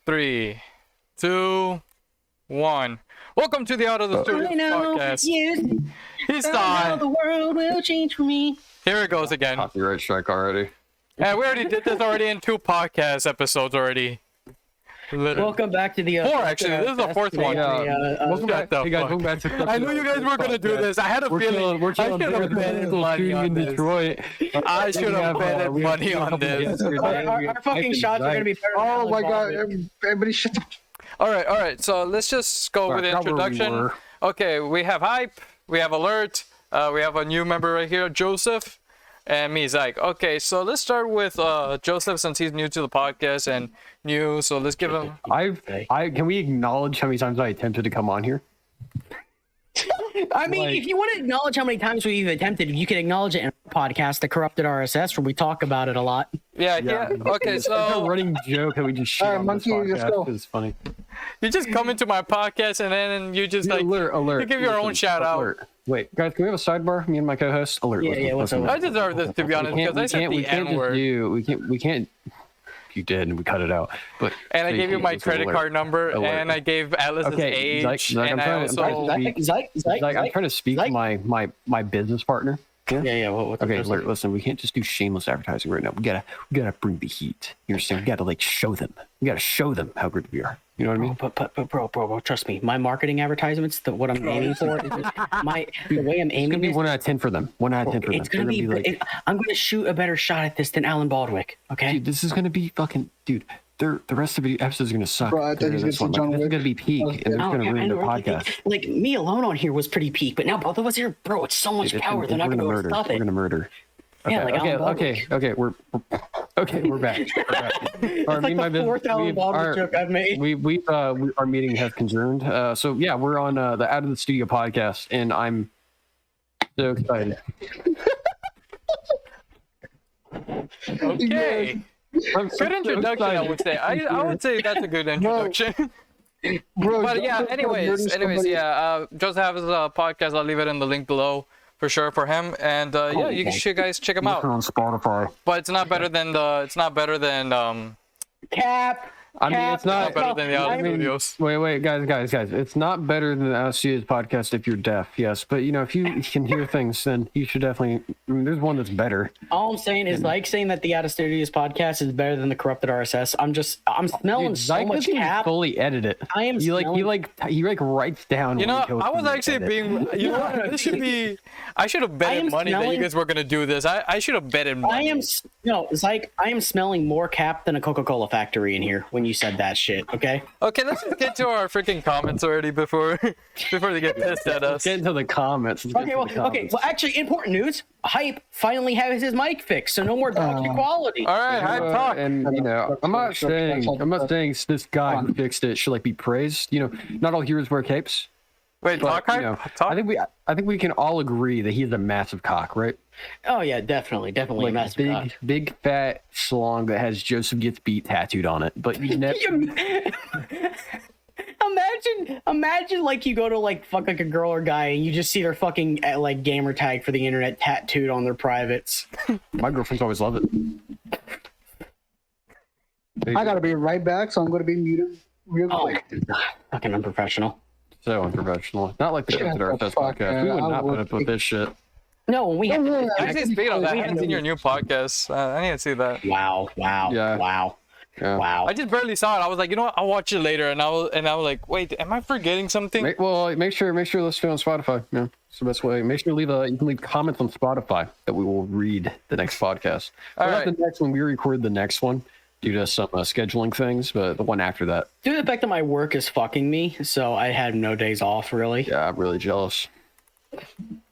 3, 2, 1. Welcome to the Out of the Studios podcast. He's on. The world will change for me. Here it goes again. Copyright strike already. Yeah, we already did this already in 2 podcast episodes already. Literally. Welcome back to the 4 actually. This is the 4th one. Welcome back. Hey guys, welcome back to I knew you guys were gonna do this. I had a feeling. We're chilling. I should have betted money on this. Detroit. I should have betted money on this. Our fucking shots are gonna be better. Oh my god! Everybody shut the. All right. So let's just go with the introduction. Okay, we have hype. We have alert. We have a new member right here, Joseph. And me, Zyke. Okay, so let's start with Joseph since he's new to the podcast and new. So let's give him. Can we acknowledge how many times I attempted to come on here? I mean, if you want to acknowledge how many times we've attempted, you can acknowledge it in our podcast, The Corrupted RSS, where we talk about it a lot. Yeah. Okay, It's a running joke that we just shit on this podcast. It's funny. You just come into my podcast and then you just like alert. You give your own shout out. Wait, guys, can we have a sidebar? Me and my co-host. Alert. Yeah. What's up? I deserve this to be honest because I said the N word. We can't. You did, and we cut it out. But I gave you my credit card number, and I gave Atlas's age, and I also. I'm trying to speak to my business partner. Yeah. Okay, alert. Listen, we can't just do shameless advertising right now. We gotta bring the heat. You understand? We gotta show them. We gotta show them how good we are. You know what I mean? But bro, trust me. My marketing advertisements, what I'm aiming for, the way I'm aiming. It's gonna be 1 out of 10 for them. 1 out of 10 for them. It's gonna be like, I'm gonna shoot a better shot at this than Alan Baldwick. Okay. Dude, this is gonna be fucking. Dude, the rest of the episodes are gonna suck. Bro, I thought this is gonna be peak, and they're gonna ruin the podcast. Like me alone on here was pretty peak, but now both of us here, bro, it's so much power. They're not gonna stop it. We're gonna murder. Okay, we're back. It's like the 4th Alan Baldwin joke I've made. Our meeting has adjourned. So yeah, we're on the Out of the Studio podcast, and I'm so excited. Okay. Good introduction, I would say. I would say that's a good introduction. Bro, but yeah, anyways, yeah. Joseph has a podcast. I'll leave it in the link below for sure for him. And you should guys check him out on Spotify. But it's not better than Cap. I mean, it's not better than the Out of Studios. Wait, guys. It's not better than the Out of Studios podcast if you're deaf, yes. But, if you can hear things, then you should definitely... there's one that's better. All I'm saying is, saying that the Out of Studios podcast is better than the Corrupted RSS. I'm smelling so much Cap. Fully edit it. I am he writes down... I was actually being... this should be... I should have betted money that you guys were going to do this. I should have betted money. I am smelling more Cap than a Coca-Cola factory in here when you said that shit, okay? Okay, let's just get to our freaking comments already before they get pissed at us. Get into the comments. Okay, well, actually, important news. Hype finally has his mic fixed, so no more dodgy quality. All right, Hype, talk. And, I'm not saying this guy who fixed it should, be praised. Not all heroes wear capes. Wait, but, Hype? Talk? I think we can all agree that he's a massive cock, right? Oh yeah, definitely a massive cock. Big fat schlong that has Joseph Gets Beat tattooed on it. But you never. Imagine you go to fuck a girl or guy and you just see their fucking gamer tag for the internet tattooed on their privates. My girlfriends always love it. I gotta be right back, so I'm gonna be muted real quick. Fucking unprofessional. So unprofessional. Not like the Corrupted RSS podcast. We would not put up with this shit. No, we have. I see speed on that. I haven't seen your new podcast. I need to see that. Wow. Yeah. I just barely saw it. I was like, I'll watch it later, and I was like, wait, am I forgetting something? Make sure to listen on Spotify. Yeah, it's the best way. Make sure you can leave comments on Spotify that we will read the next podcast. All right. The next one, we record the next one due to some scheduling things, but the one after that. Due to the fact that my work is fucking me, so I had no days off really. Yeah, I'm really jealous.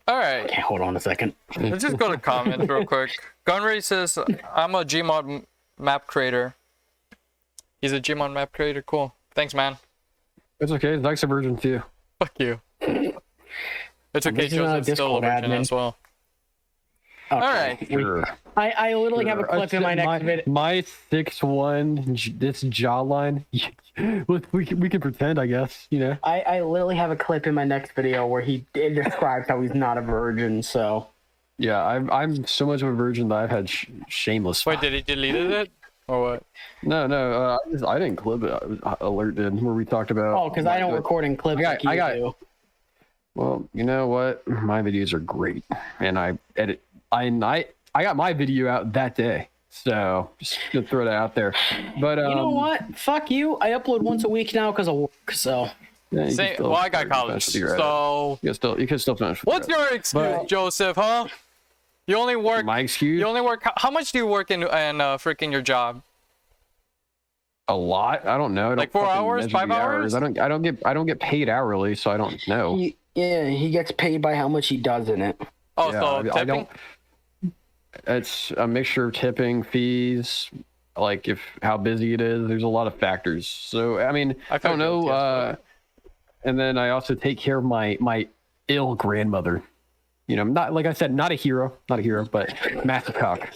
All right. Okay, hold on a second. Let's just go to comments real quick. Gunray says, I'm a Gmod map creator. He's a Gmod map creator. Cool. Thanks, man. It's okay. Zyke's a virgin too. Fuck you. It's okay. Joseph's still a virgin as well. Okay. All right. Sure. I literally have a clip in my next video. My 6'1", this jawline. we can pretend, I guess. I literally have a clip in my next video where he describes how he's not a virgin. So. Yeah, I'm so much of a virgin that I've had shameless. Wait, did he delete it? or what? No. I didn't clip it. Alert did, where we talked about. Oh, because I don't record in clips like you do. Well, you know what? My videos are great, and I edit. I got my video out that day, so just to throw that out there. But you know what? Fuck you. I upload once a week now because of work. So. Yeah, Well, I got college, so you can still finish. What's your excuse, Joseph? Huh? You only work. My excuse? You only work. How much do you work in freaking your job? A lot. I don't know. Like 4 hours, 5 hours? I don't get paid hourly, so I don't know. He gets paid by how much he does in it. Oh, Yeah, so tipping? I don't. It's a mixture of tipping, fees, like how busy it is. There's a lot of factors. So I mean, I don't know. And then I also take care of my ill grandmother. You know, not like I said, not a hero, but massive cock.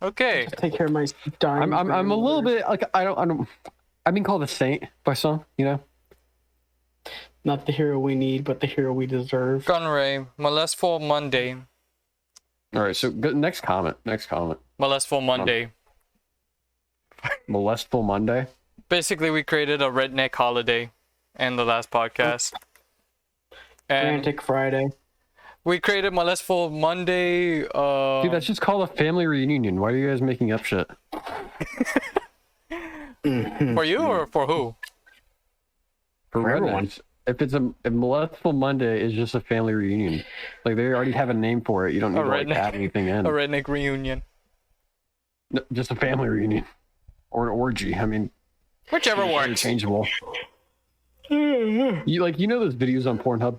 Okay. Take care of my dying. I'm a little bit like I don't. I've been called a saint by some. You know. Not the hero we need, but the hero we deserve. Gunray, Molestful Monday. All right. So next comment. Molestful Monday. Molestful Monday. Basically, we created a redneck holiday in the last podcast. And Frantic Friday. we created Molestful Monday. Dude, that's just called a family reunion. Why are you guys making up shit? For you or for who? For everyone. rednecks. If it's a Molestful Monday, is just a family reunion. Like they already have a name for it. You don't need to like add anything in. A redneck reunion. No, just a family reunion or an orgy. I mean, whichever works. Interchangeable. You know those videos on Pornhub,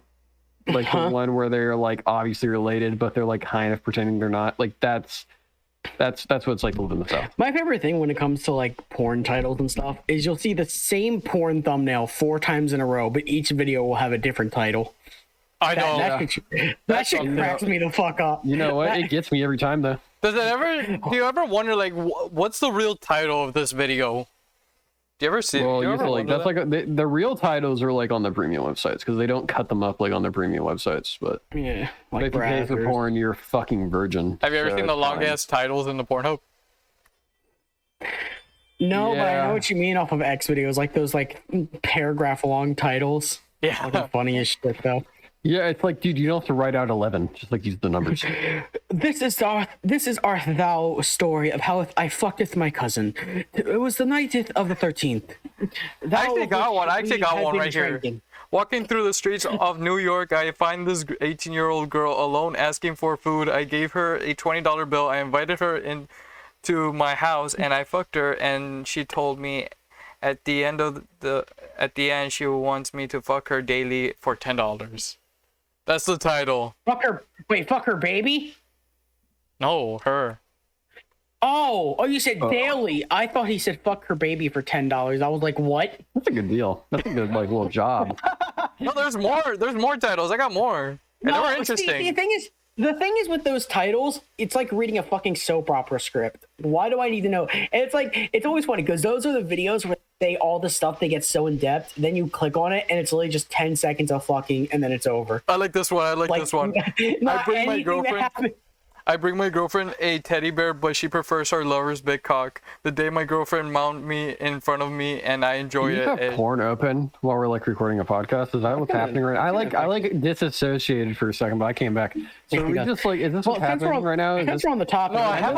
like the one where they're like obviously related, but they're like kind of pretending they're not. Like that's what it's like to live in the South. My favorite thing when it comes to like porn titles and stuff is you'll see the same porn thumbnail 4 times in a row, but each video will have a different title. I know. That shit cracks me the fuck up. You know what? It gets me every time though. Do you ever wonder like what's the real title of this video? Do you ever see? Well, the real titles are like on the premium websites because they don't cut them up like on the premium websites. But yeah, like if you pay for porn, you're a fucking virgin. Have you ever seen the long ass titles in the Pornhub? No, but I know what you mean off of X videos, like those like paragraph long titles. Yeah, the funniest shit though. Yeah, it's like, dude, you don't have to write out 11. Just like use the numbers. This is our thou story of how I fucked with my cousin. It was the 19th of the 13th. I actually got one right here. Walking through the streets of New York, I find this 18-year-old girl alone asking for food. I gave her a $20 bill. I invited her into my house and I fucked her. And she told me at the end she wants me to fuck her daily for $10. That's the title. Fuck her. Wait, fuck her baby? No, her. Oh, you said daily. I thought he said fuck her baby for $10. I was like, what? That's a good deal. That's a good like little job. No, there's more. There's more titles. I got more. And they were interesting. The thing is with those titles, it's like reading a fucking soap opera script. Why do I need to know? And it's always funny because those are the videos where they say all the stuff, they get so in depth. Then you click on it and it's literally just 10 seconds of fucking and then it's over. I like this one. I like this one. I bring my girlfriend a teddy bear, but she prefers her lover's big cock. The day my girlfriend mounted me in front of me, and I enjoy it. You have porn open while we're like recording a podcast. Is that what's happening right now? I like disassociated for a second, but I came back. So are we just like, is this what's happening right now? Since we're on the topic. No, I have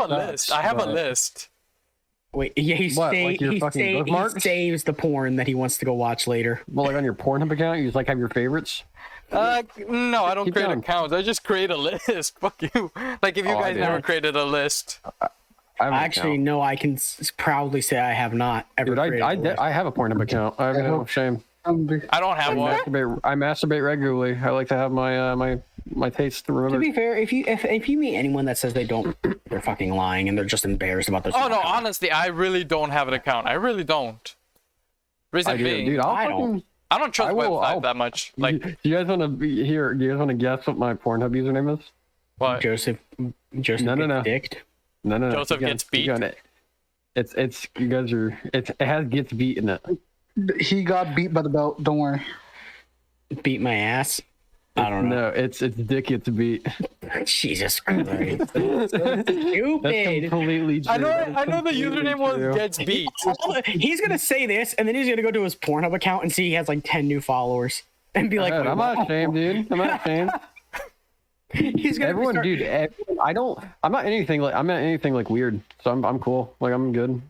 a list. Wait, yeah, he saves the porn that he wants to go watch later. Well, like on your Pornhub account, you just like have your favorites. No, I don't create accounts. I just create a list. Fuck you. Like if you guys never created a list. Actually, no, I can proudly say I have not ever. Dude, I have a Pornhub account. I have no shame. I don't have one. I masturbate regularly. I like to have my taste remembered. To be fair, if you meet anyone that says they don't, they're fucking lying and they're just embarrassed about their. Oh no, honestly, I really don't have an account. I really don't. Reason being, dude, I don't trust websites that much. Like, do you guys want to hear? Do you guys want to guess what my Pornhub username is? What? Joseph. No. Dicked? No. Joseph gets beat. It's you guys are. It has gets beat in it. He got beat by the belt. Don't worry. Beat my ass. I don't know. No, it's Dick It to Beat. Jesus Christ. That's That's stupid. completely true. I know the username was Gets Beat. He's gonna say this, and then he's gonna go to his Pornhub account and see he has like 10 new followers, and be like, I'm not ashamed, dude. I'm not ashamed. He's gonna I'm not anything like weird, so I'm cool. Like I'm good.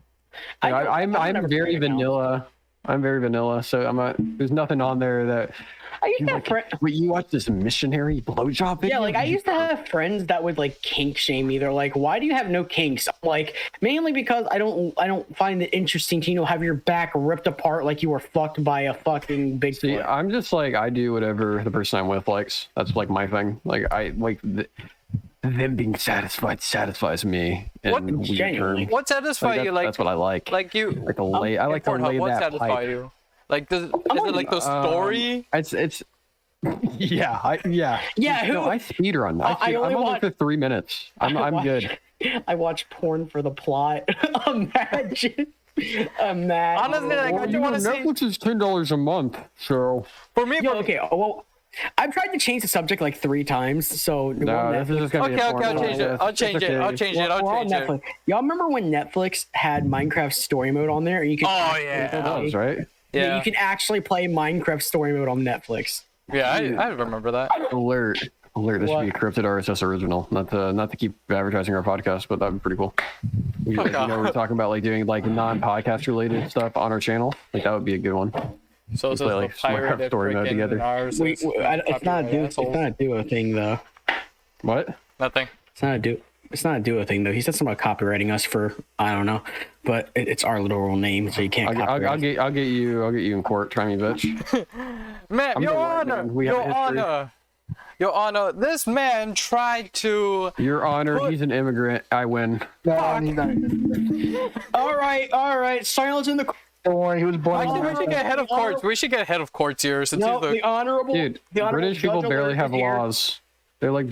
Like, I'm very vanilla. I'm very vanilla, so I'm not. There's nothing on there that. I used to have friends. Wait, you watch this missionary blowjob video? Yeah, like I used to have friends that would like kink shame me. They're like, "Why do you have no kinks?" I'm like, mainly because I don't find it interesting to have your back ripped apart like you were fucked by a fucking Bigfoot. See, I'm just like I do whatever the person I'm with likes. That's like my thing. Like I like them being satisfied satisfies me. What satisfies you? Like that's what I like. Like you. Like to lay. I like to lay what that satisfy pipe. you? Like is it like the story? It's yeah. Yeah, No, I speedrun. I'm only for 3 minutes. I'm good. I watch porn for the plot. Imagine. Honestly, like I do want to see. Netflix is $10 a month, so. For me, Okay. Well, I've tried to change the subject like 3 times. So No, this is just gonna be okay, a porn I'll change it. I'll change it. Y'all remember when Netflix had Minecraft Story Mode on there? And you could That's right. Yeah, you can actually play Minecraft Story Mode on Netflix. Yeah, I remember that. Alert! This should be a encrypted RSS original. Not to keep advertising our podcast, but that'd be pretty cool. We're talking about like doing like non-podcast related stuff on our channel. Like that would be a good one. So it's play, like, Minecraft Story Mode together. It's not a duo thing though. What? Nothing. It's not a duo thing though. He said something about copywriting us for I don't know, but it's our literal name, so you can't. I'll get you in court. Try me, bitch. Man, Your Honor, this man tried to. Your Honor, he's an immigrant. I win. No, he's not. All right. Silence in the. Don't worry, he was born. Actually, we should get head of courts. We should get head of courts here. Since the honorable. Dude, British people barely have laws. They're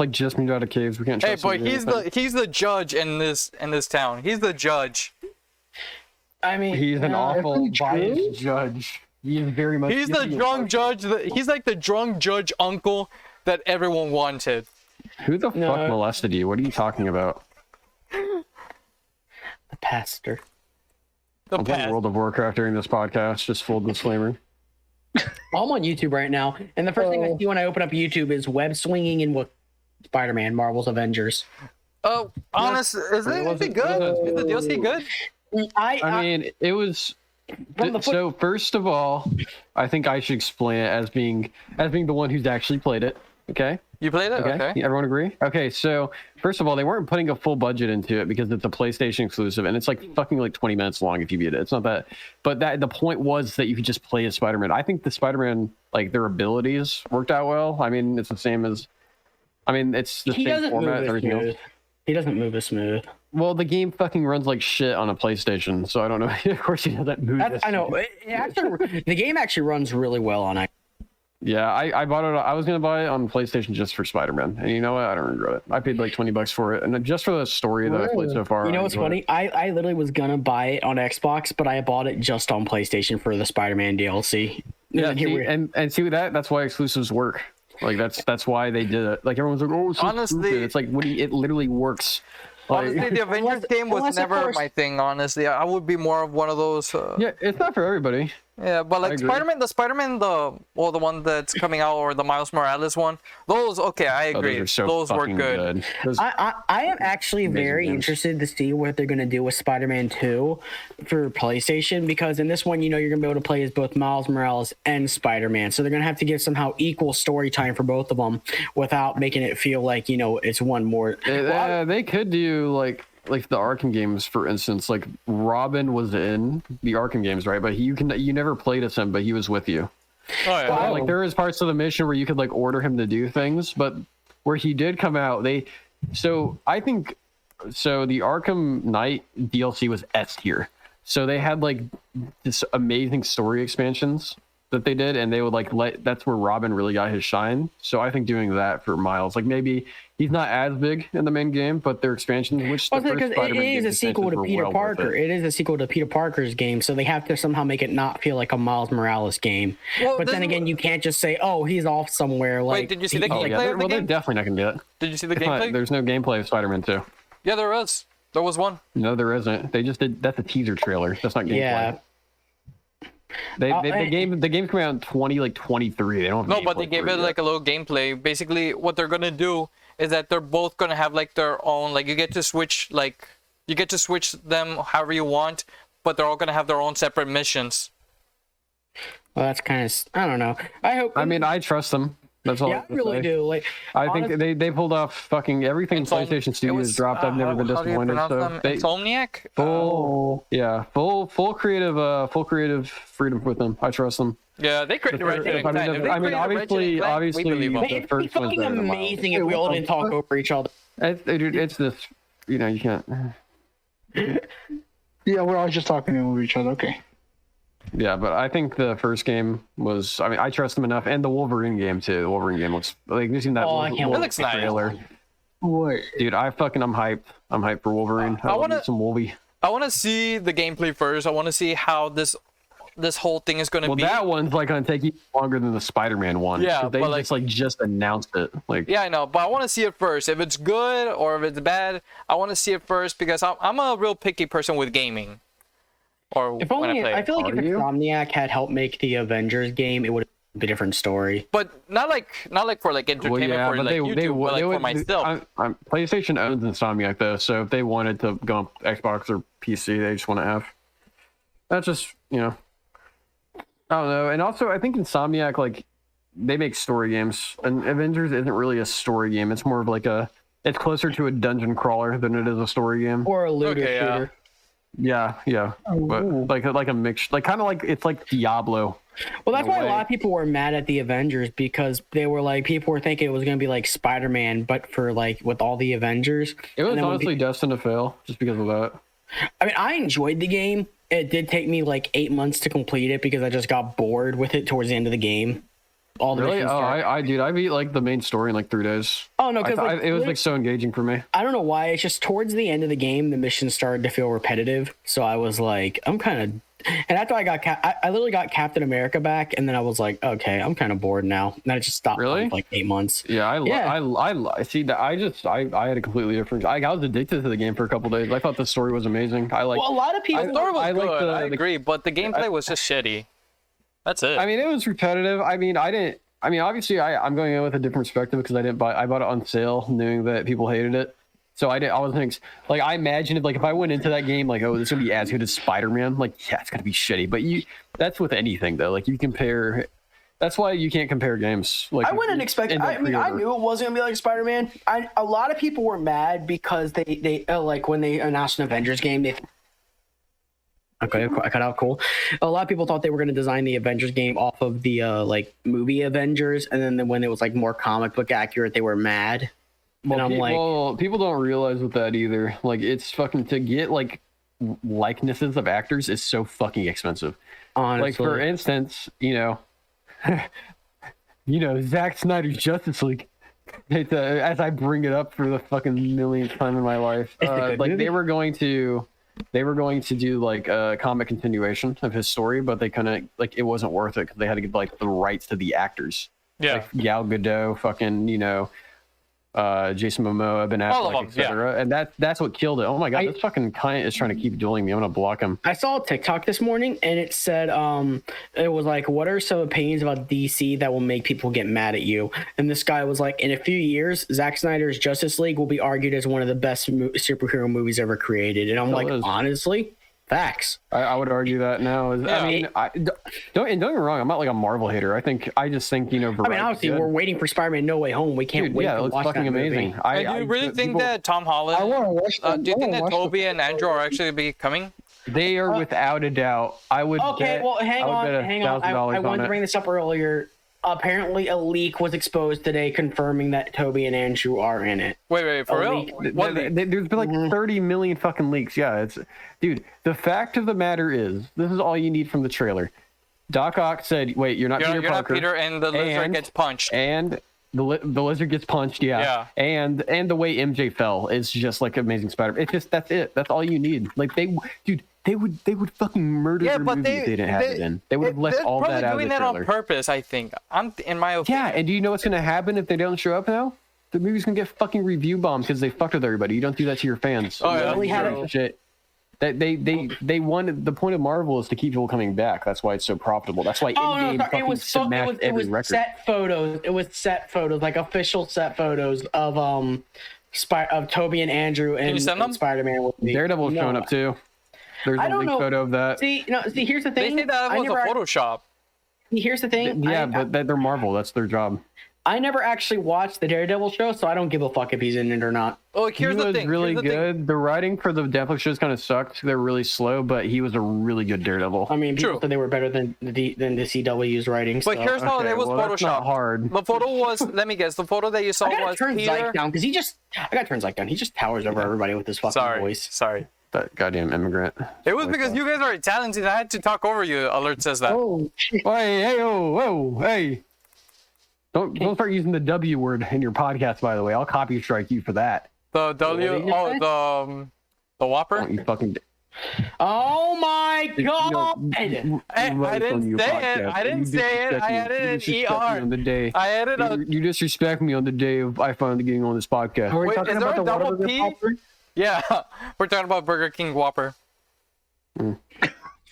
just moved out of caves. We can't. Hey, boy, he's the judge in this town. He's the judge. I mean, he's an awful biased judge. He is very much. He's the drunk judge. He's like the drunk judge uncle that everyone wanted. Who the fuck molested you? What are you talking about? The pastor. I'm playing World of Warcraft during this podcast. Just full disclaimer. I'm on YouTube right now, and the first thing I see when I open up YouTube is web swinging in what Spider-Man, Marvel's Avengers. Oh, honest, is it good? Is the DLC good? I mean, it was. So first of all, I think I should explain it as being the one who's actually played it. Okay. You played it? Okay. Everyone agree? Okay. So first of all, they weren't putting a full budget into it because it's a PlayStation exclusive, and it's like fucking like 20 minutes long if you beat it. It's not that, but the point was that you could just play as Spider-Man. I think the Spider-Man, like their abilities worked out well. I mean, it's the same as. I mean, it's the same format and everything else. He doesn't move as smooth. Well, the game fucking runs like shit on a PlayStation, so I don't know. Of course, he doesn't move. I know. The game actually runs really well on it. Yeah, I bought it. I was gonna buy it on PlayStation just for Spider-Man, and you know what? I don't regret it. I paid like $20 for it, and just for the story that I played so far. You know what's funny? I literally was gonna buy it on Xbox, but I bought it just on PlayStation for the Spider-Man DLC. Yeah, and see that's why exclusives work. Like that's why they did it. Like everyone's like, oh, it's so honestly, stupid. It's like it literally works. Honestly, the Avengers game was never my thing. Honestly, I would be more of one of those. Yeah, it's not for everybody. Yeah, but like Spider-Man, the one that's coming out, or the Miles Morales one, those I agree. Those were good. I am actually very interested to see what they're gonna do with Spider-Man 2 for PlayStation, because in this one, you're gonna be able to play as both Miles Morales and Spider-Man. So they're gonna have to give somehow equal story time for both of them without making it feel like it's one more. They could do like the Arkham games, for instance. Like Robin was in the Arkham games, right? But you never played as him, but he was with you. Oh yeah. Like there is parts of the mission where you could like order him to do things, but where he did come out, I think the Arkham Knight DLC was S tier. So they had like this amazing story expansions that they did, and they would like that's where Robin really got his shine. So I think doing that for Miles, like maybe he's not as big in the main game, but their expansions, which because it is a sequel to Peter Parker. It is a sequel to Peter Parker's game, so they have to somehow make it not feel like a Miles Morales game. Well, but then again, you can't just say, "Oh, he's off somewhere." Like, wait, did you see the gameplay? Well, they're definitely not gonna get it. Did you see the gameplay? There's no gameplay of Spider-Man 2. Yeah, there is. There was one. No, there isn't. They just did. That's a teaser trailer. That's not gameplay. Yeah. The game came out in 2023. They don't have but they gave it like a little gameplay. Basically, what they're gonna do is that they're both gonna have like their own, like you get to switch them however you want, but they're all gonna have their own separate missions. Well, that's kind of, I don't know. I trust them. That's all. Yeah, I really do. Like, I think they pulled off fucking everything PlayStation Studios dropped. I've never been disappointed. So Insomniac? Full creative freedom with them. I trust them. Yeah, they created Ratchet and Clank. I mean, obviously, it'd be fucking amazing if we all didn't talk over each other. It's this, you can't. Yeah, we're always just talking over each other. Okay. Yeah, but I think the first game was. I mean, I trust them enough, and the Wolverine game too. The Wolverine game looks like you've seen that. It looks nice. Trailer. What? Dude, I'm hyped. I'm hyped for Wolverine. I want some Wolvie. I want to see the gameplay first. I want to see how this whole thing is going to be. Well, that one's like going to take you longer than the Spider-Man one. Yeah, they just announced it. Like, yeah, I know, but I want to see it first. If it's good or if it's bad, I want to see it first because I'm a real picky person with gaming. Or if only I feel like if Insomniac had helped make the Avengers game, it would have been a different story. But not like for like entertainment for like YouTube, but like for myself. PlayStation owns Insomniac though, so if they wanted to go on Xbox or PC, they just want to have. That's just I don't know. And also, I think Insomniac like they make story games, and Avengers isn't really a story game. It's more of like it's closer to a dungeon crawler than it is a story game or a looter shooter. Yeah, but like a mix, like kind of like it's like Diablo. Well, that's why a lot of people were mad at the Avengers because they were like people were thinking it was going to be like Spider-Man, but for like with all the Avengers. It was honestly destined to fail just because of that. I mean, I enjoyed the game. It did take me like 8 months to complete it because I just got bored with it towards the end of the game. Really? I beat like the main story in like 3 days. Oh no, because it was like so engaging for me. I don't know why. It's just towards the end of the game, the missions started to feel repetitive. So I was like, I'm kind of. And after I got, I literally got Captain America back, and then I was like, okay, I'm kind of bored now. And then I just stopped. Really? For like 8 months. Yeah, I see that. I had a completely different. I was addicted to the game for a couple days. I thought the story was amazing. Well, a lot of people. The story was good. I agree, but the gameplay was just shitty. That's it. I mean, it was repetitive. Obviously, I'm going in with a different perspective because I bought it on sale, knowing that people hated it. So I wasn't like I imagined if I went into that game like, oh, this is gonna be as good as Spider-Man. Like, yeah, it's gonna be shitty. But that's with anything though. Like you compare. That's why you can't compare games. Like I wouldn't expect. I knew it wasn't gonna be like Spider-Man. A lot of people were mad because they like when they announced an Avengers game. Okay, I cut out. Cool. A lot of people thought they were going to design the Avengers game off of the like movie Avengers, and then when it was like more comic book accurate, they were mad. Well, people don't realize with that either. Like, it's fucking to get like likenesses of actors is so fucking expensive. Honestly. Like for instance, Zack Snyder's Justice League. As I bring it up for the fucking millionth time in my life, like they were going to do like a comic continuation of his story, but they kind of like it wasn't worth it because they had to get like the rights to the actors. Yeah, like Gal Gadot, fucking Jason Momoa, Ben Affleck, etc. And that's what killed it. Oh my god, this fucking client is trying to keep dueling me. I'm gonna block him. I saw a TikTok this morning and it said it was like, what are some opinions about DC that will make people get mad at you? And this guy was like, in a few years, Zack Snyder's Justice League will be argued as one of the best superhero movies ever created. And I'm like, honestly, facts. I would argue that now. Yeah. I mean, don't get me wrong. I'm not like a Marvel hater. I just think obviously we're waiting for Spider-Man No Way Home. We can't wait. Yeah, it looks fucking amazing. Do you really think that Tom Holland? I want to watch that. Do you think that Toby and Andrew are actually be coming? They are without a doubt. I would. Okay, well, hang on. I wanted to bring this up earlier. Apparently, a leak was exposed today confirming that Toby and Andrew are in it. Wait, for real? There's been like 30 million fucking leaks. Yeah, dude. The fact of the matter is, this is all you need from the trailer. Doc Ock said, "Wait, you're not Peter You're Parker." not Peter, and the lizard gets punched. And the lizard gets punched. Yeah. And the way MJ fell is just like Amazing Spider. It's just that's it. That's all you need. Like they would fucking murder their movie if they didn't have it in. They would have left all that out of the trailer. They're probably doing that on purpose, I think. In my opinion. Yeah, and do you know what's gonna happen if they don't show up now? The movie's gonna get fucking review bombed because they fucked with everybody. You don't do that to your fans. Oh, yeah. Shit. They wanted, the point of Marvel is to keep people coming back. That's why it's so profitable. That's why Endgame fucking smashed every record. Set photos. It was set photos, like official set photos of Toby and Andrew and Spider-Man. Daredevil's showing up too. There's a leaked photo of that. See, here's the thing. They say that was a Photoshop. Here's the thing. Yeah, but they're Marvel. That's their job. I never actually watched the Daredevil show, so I don't give a fuck if he's in it or not. Oh, here's the thing. He was really good. The writing for the Daredevil shows kind of sucked. They're really slow, but he was a really good Daredevil. I mean, people said they were better than the CW's writing. But here's how it was Photoshop. That's not hard. The photo was, let me guess, the photo that you saw was turn Peter. Zyke down because I got to turn Zyke down. He just towers over everybody with his fucking voice. Sorry. That goddamn immigrant. It was because you guys are talented. I had to talk over you. Alert says that. Oh, shit. Hey. Don't start using the W word in your podcast, by the way. I'll copy strike you for that. The the Whopper? Don't you fucking... Oh my god! I didn't say it. I didn't say it. I added an ER. I added a... You disrespect me on the day of I finally getting on this podcast. Are we Wait, talking is there about a the double P? Whopper? Yeah, we're talking about Burger King Whopper.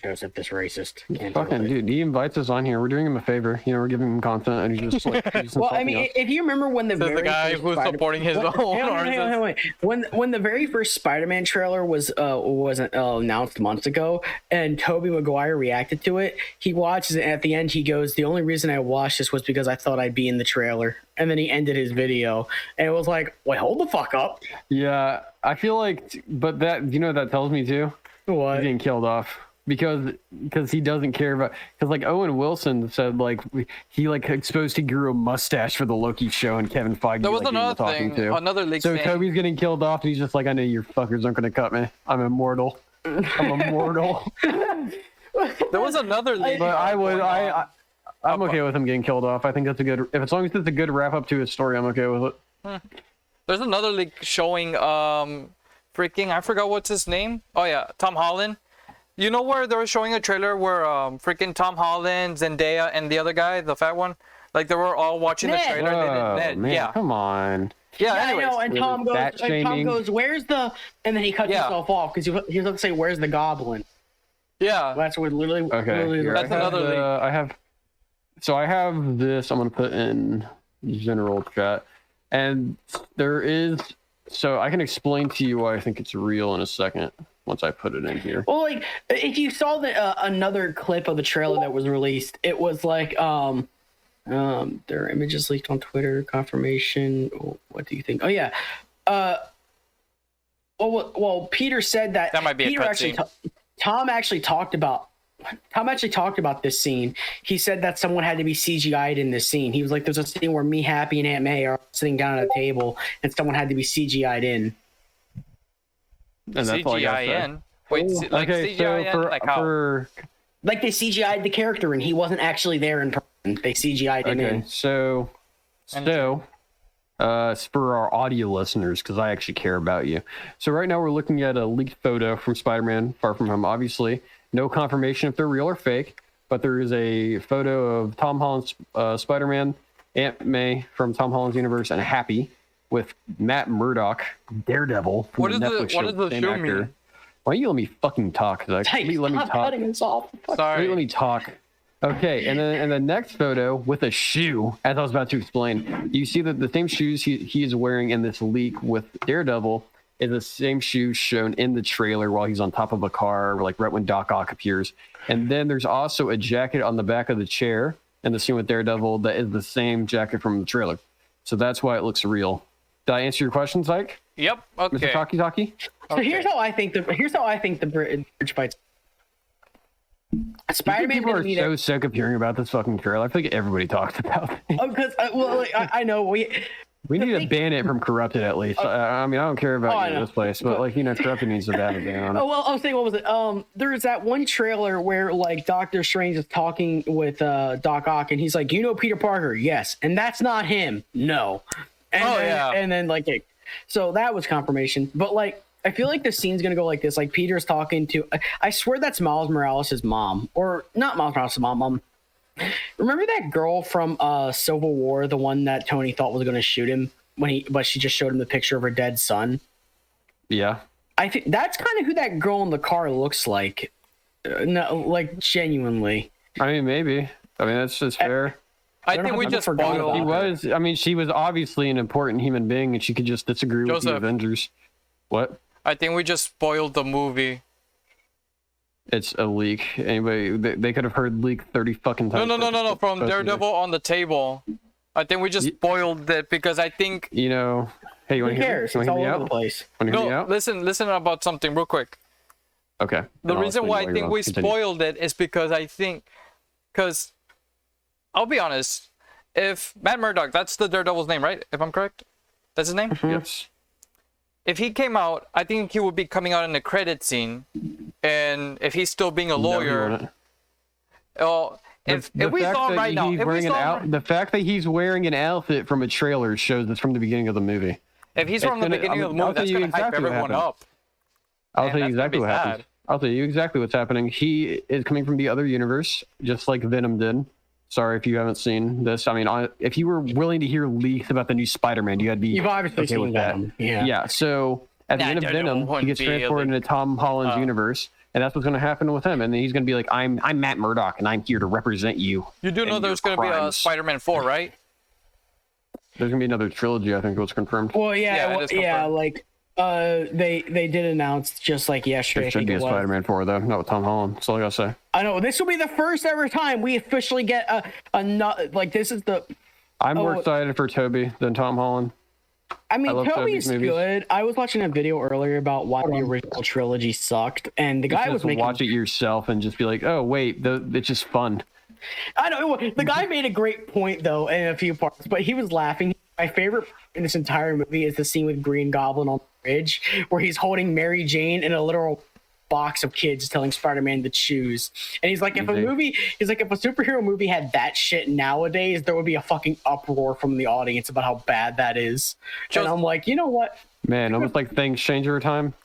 Joseph, this racist. Fucking dude, he invites us on here. We're doing him a favor. You know, we're giving him content, and he's just like. Well, I mean, if you remember when the the guy who's supporting his own. Wait. When the very first Spider-Man trailer was announced months ago, and Tobey Maguire reacted to it, he watches it, and at the end he goes, "The only reason I watched this was because I thought I'd be in the trailer." And then he ended his video, and it was like, "Wait, hold the fuck up." Yeah, I feel like, but that what that tells me too. What? He's getting killed off. Because he doesn't care about, because like Owen Wilson said, like he like exposed he grew a mustache for the Loki show, and Kevin Feige There was another thing, another leak. So Toby's getting killed off, and he's just like, I know you fuckers aren't gonna cut me. I'm immortal. I'm immortal. There was another leak. But I'm okay with him getting killed off. I think that's a good, as long as it's a good wrap up to his story, I'm okay with it. There's another leak showing freaking, I forgot what's his name. Oh yeah, Tom Holland. You know where they were showing a trailer where freaking Tom Holland, Zendaya, and the other guy, the fat one, like they were all watching the trailer. Ned. Man, yeah, come on. Yeah, anyways, I know. And Tom goes, "Where's the?" And then he cuts himself off because he was about to say, "Where's the goblin?" Yeah, that's what literally. Okay, literally that's another leak. I have this. I'm gonna put in general chat, and there is. So I can explain to you why I think it's real in a second. Once I put it in here. Well, like if you saw another clip of the trailer that was released, it was like there are images leaked on Twitter, confirmation. What do you think? Oh yeah. Well, Peter said that might be Peter a actually cutscene. Tom actually talked about this scene. He said that someone had to be CGI'd in this scene. He was like, there's a scene where me, Happy, and Aunt May are sitting down at a table and someone had to be CGI'd in. And that's CGIN. Wait, like okay, CGIN? so like how? Like they CGI'd the character and he wasn't actually there in person. They CGI'd him in. So for our audio listeners, because I actually care about you. So right now we're looking at a leaked photo from Spider-Man Far From Home. Obviously, no confirmation if they're real or fake, but there is a photo of Tom Holland's Spider-Man, Aunt May from Tom Holland's universe, and Happy with Matt Murdock, Daredevil. What does the show mean? Why don't you let me fucking talk? Let me talk. Cutting us off. Sorry. Let me talk. Okay, and then in the next photo with a shoe, as I was about to explain, you see that the same shoes he is wearing in this leak with Daredevil is the same shoes shown in the trailer while he's on top of a car, like right when Doc Ock appears. And then there's also a jacket on the back of the chair in the scene with Daredevil that is the same jacket from the trailer. So that's why it looks real. Did I answer your question, Zyke? Yep. Okay. Mr. Talkie? So here's how I think the bridge fights. Spider-Man people are so sick of hearing about this fucking trailer. I feel like everybody talks about it. Because I know We need to ban it from Corrupted at least. I mean, I don't care about this place, but like, Corrupted needs to ban it on it. Oh well, I was saying, what was it? There's that one trailer where like Doctor Strange is talking with Doc Ock, and he's like, "You know Peter Parker? Yes." And that's not him. No. And and then like, so that was confirmation. But like, I feel like the scene's gonna go like this: like Peter's talking to, I swear that's Miles Morales' mom, or not Miles Morales' mom. Remember that girl from Civil War, the one that Tony thought was going to shoot him but she just showed him the picture of her dead son? Yeah. I think that's kind of who that girl in the car looks like. No, like genuinely. I mean, maybe. I mean, that's just fair. I think we just spoiled. She was. I mean, she was obviously an important human being, and she could just disagree with the Avengers. What? I think we just spoiled the movie. It's a leak. Anybody, they could have heard leak 30 fucking times. No. From Daredevil on the table. I think we just spoiled it because I think. Hey, you want to hear? It's all over the place. No, listen about something real quick. Okay. The reason why I think we spoiled it is because I'll be honest, if Matt Murdock, that's the Daredevil's name, right? If I'm correct, that's his name. Mm-hmm. Yes. If he came out, I think he would be coming out in the credit scene, and if he's still being a lawyer, if we saw him right now, the fact that he's wearing an outfit from a trailer shows this from the beginning of the movie. If he's from the beginning of the movie, that's going to hype everyone up. I'll tell you exactly what happened. I'll tell you exactly what's happening. He is coming from the other universe, just like Venom did. Sorry if you haven't seen this. I mean, if you were willing to hear leaks about the new Spider-Man, you've obviously okay with that. Yeah. So at the end of Venom, he gets transported into Tom Holland's universe, and that's what's going to happen with him. And then he's going to be like, "I'm Matt Murdock, and I'm here to represent you." You do know there's going to be a Spider-Man 4, right? There's going to be another trilogy. I think was confirmed. Well, like. They did announce just like yesterday. There should be a Spider-Man 4 though, not with Tom Holland. That's all I gotta say. I know this will be the first ever time we officially get this is the. I'm more excited for Toby than Tom Holland. I mean, Toby's good. I was watching a video earlier about why the original trilogy sucked, and the guy was making. Watch it yourself and just be like, oh wait, it's just fun. I know the guy made a great point though in a few parts, but he was laughing. My favorite in this entire movie is the scene with Green Goblin on the bridge where he's holding Mary Jane in a literal box of kids telling Spider-Man to choose. And he's like, if a superhero movie had that shit nowadays, there would be a fucking uproar from the audience about how bad that is. And I'm like, you know what? Man, almost like things change over time.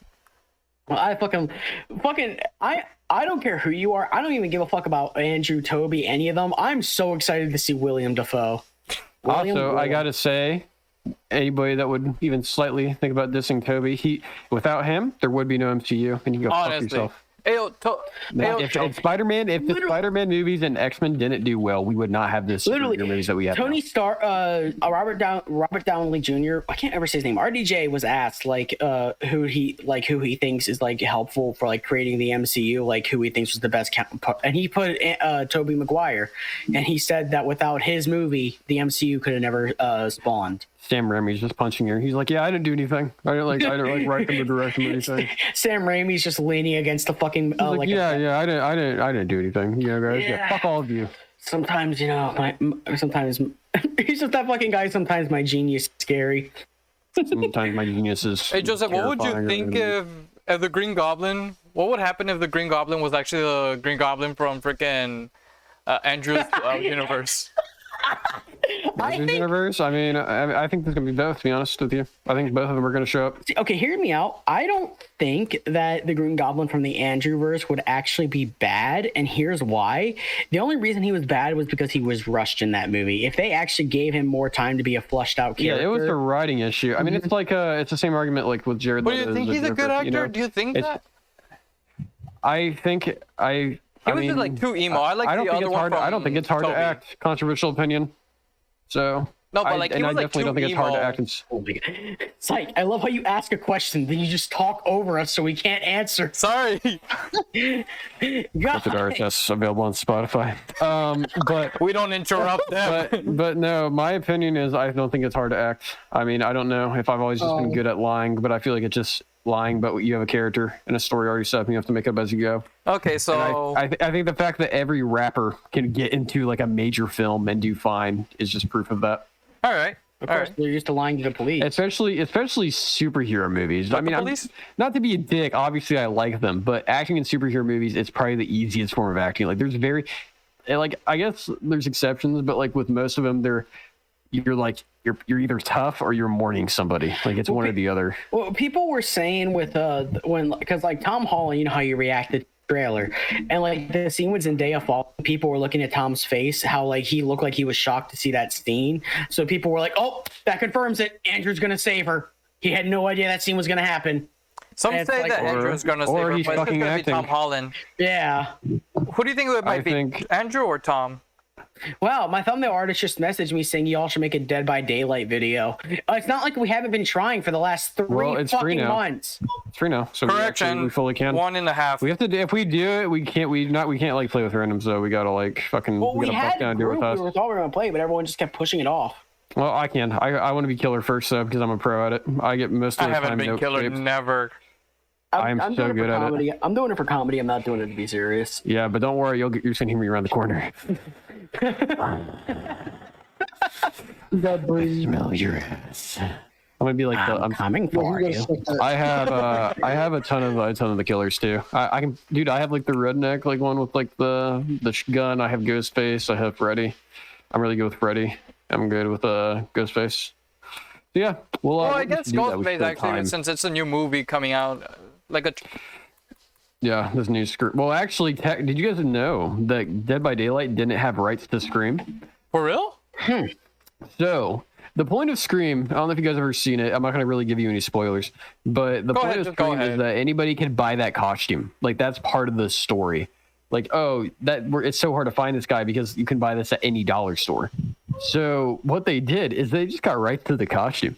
Well, I don't care who you are. I don't even give a fuck about Andrew, Toby, any of them. I'm so excited to see William Dafoe. I gotta say, anybody that would even slightly think about dissing Toby, without him, there would be no MCU, and you can go fuck yourself. If the Spider-Man movies and X-Men didn't do well, we would not have this movies that we have. Tony Stark, Robert Downey Jr. I can't ever say his name. RDJ was asked who he thinks is like helpful for like creating the MCU, like who he thinks was the best, and he put Tobey Maguire, and he said that without his movie, the MCU could have never spawned. Sam Raimi's just punching her. He's like, yeah, I didn't do anything. I didn't write them or direct them or anything. Sam Raimi's just leaning against the fucking. I didn't do anything. You know, guys. Yeah, fuck all of you. Sometimes, sometimes he's just that fucking guy. Sometimes my genius is scary. Sometimes my genius is. Hey Joseph, what would you think if the Green Goblin? What would happen if the Green Goblin was actually the Green Goblin from freaking Andrew's universe? Universe. I mean, I think there's gonna be both. To be honest with you, I think both of them are gonna show up. Okay, hear me out. I don't think that the Green Goblin from the Andrewverse would actually be bad, and here's why. The only reason he was bad was because he was rushed in that movie. If they actually gave him more time to be a fleshed out character, it was a writing issue. I mean, it's like it's the same argument like with Jared. But do you think he's a good actor? Do you think that? I think He was just like too emo. I like the other one. I don't think it's hard to act. Controversial opinion. So no, but like he was like too emo. I definitely don't think it's hard to act. Psych! I love how you ask a question, then you just talk over us so we can't answer. Sorry. RSS available on Spotify. But we don't interrupt them. But no, my opinion is I don't think it's hard to act. I mean, I don't know if I've always just been good at lying, but I feel like it's just lying, but you have a character and a story already set up, and you have to make it up as you go. Okay, so I think the fact that every rapper can get into like a major film and do fine is just proof of that. All right. Of course, they're used to lying to the police. Especially superhero movies. But I mean, not to be a dick. Obviously, I like them, but acting in superhero movies is probably the easiest form of acting. Like, there's I guess there's exceptions, but like with most of them, you're either tough or you're mourning somebody. Like, it's one or the other. Well, people were saying with because like Tom Holland, you know how you reacted. Trailer and like the scene with Zendaya fall, people were looking at Tom's face, how like he looked like he was shocked to see that scene. So people were like, "Oh, that confirms it. Andrew's gonna save her. He had no idea that scene was gonna happen." Some say like, that Andrew's gonna save her, he's but it's fucking gonna be acting. Tom Holland. Yeah. Who do you think it might be? Andrew or Tom? Wow, my thumbnail artist just messaged me saying y'all should make a Dead by Daylight video. It's not like we haven't been trying for the last three fucking months. It's free now, so Correction. we fully can. 1.5. We have to. If we do it, we can't like play with randoms though. We gotta like fucking. Well, we gotta had buck down and do it with us. we were thought we were gonna play, but everyone just kept pushing it off. Well, I can. I want to be killer first though because I'm a pro at it. I get most of the time. I haven't been killer. Escapes. Never. I'm so good at it. I'm doing it for comedy. I'm not doing it to be serious. Yeah, but don't worry, you're seeing me around the corner. Smell your ass. I'm gonna be like I'm coming for you. I have a ton of the killers too. I can, dude. I have like the redneck like one with like the gun. I have Ghostface. I have Freddy. I'm really good with Freddy. I'm good with Ghostface. So yeah, well I guess Ghostface actually, since it's a new movie coming out, Yeah, this new Scream. Well, actually, did you guys know that Dead by Daylight didn't have rights to Scream? For real? So, the point of Scream, I don't know if you guys have ever seen it. I'm not going to really give you any spoilers. But the point of Scream is that anybody can buy that costume. Like, that's part of the story. Like, it's so hard to find this guy because you can buy this at any dollar store. So, what they did is they just got rights to the costume.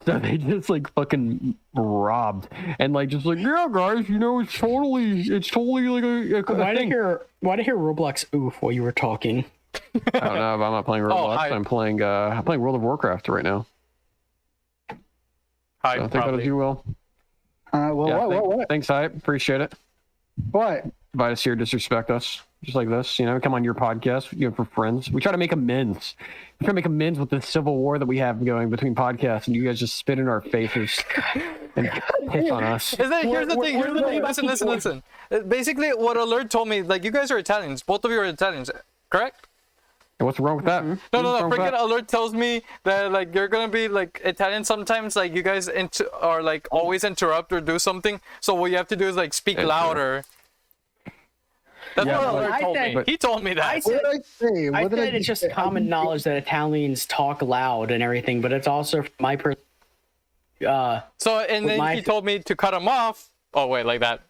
So they just like fucking robbed and like just like, yeah guys, you know, it's totally like a Why thing. did I hear Roblox oof while you were talking? I don't know, but I'm not playing Roblox. I'm playing World of Warcraft right now. Hype, so think about it as you will. What? Thanks, Hype. Appreciate it. What? Invite us here, disrespect us. Just like this, you know, come on your podcast, you know, for friends. We try to make amends. We try to make amends with the civil war that we have going between podcasts, and you guys just spit in our faces and piss on us. Here's the thing. Listen. Basically, what Alert told me, like, you guys are Italians. Both of you are Italians, correct? And what's wrong with that? No. Freaking Alert tells me that, like, you're gonna be like Italian sometimes. Like, you guys are like always interrupt or do something. So what you have to do is like speak louder. That's what Alert told me. He told me that. I said it's just common knowledge that Italians talk loud and everything, but it's also my person. He told me to cut him off. Oh wait, like that,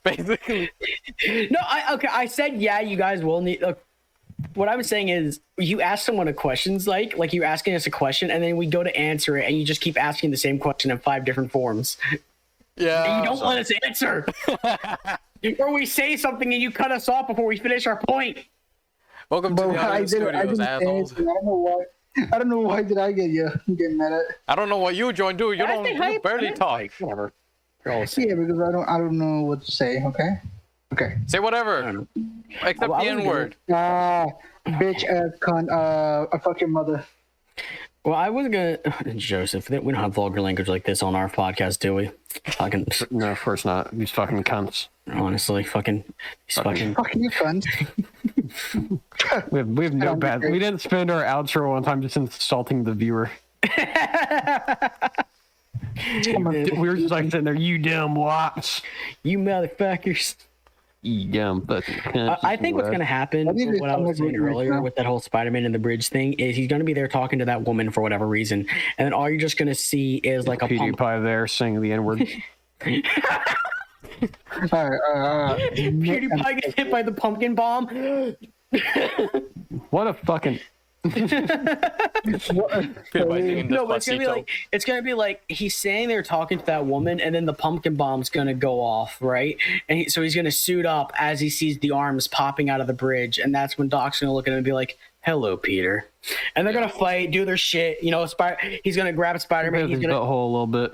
basically. No, I said yeah. You guys will need. What I'm saying is, you ask someone a question, like you're asking us a question, and then we go to answer it, and you just keep asking the same question in 5 different forms. Yeah. And you don't let us answer. Or we say something and you cut us off before we finish our point. Welcome to the audio studios, assholes. I don't know why did I get mad at? I don't know what you joined, dude. You barely talk. Whatever. Yeah, because I don't know what to say. Okay. Say whatever. Except the N word. Bitch, cunt, I fuck your mother. Well, I was gonna, Joseph. We don't have vulgar language like this on our podcast, do we? No, of course not. These fucking cunts. Honestly, fucking Fucking you cunt. we have no bad. We didn't spend our outro on time just insulting the viewer. We were just like sitting there, you dumb wops, you motherfuckers. You dumb fucking cunts. I think what's gonna happen, what I was saying earlier with that whole Spider-Man in the bridge thing, is he's gonna be there talking to that woman for whatever reason, and then all you're just gonna see is like a PewDiePie there saying the N-word. PewDiePie gets hit by the pumpkin bomb. What a fucking. It's gonna be like he's standing there talking to that woman, and then the pumpkin bomb's gonna go off, right? And so he's gonna suit up as he sees the arms popping out of the bridge, and that's when Doc's gonna look at him and be like, "Hello, Peter." And they're gonna fight, do their shit. You know, he's gonna grab Spider-Man. He's gonna hole a little bit.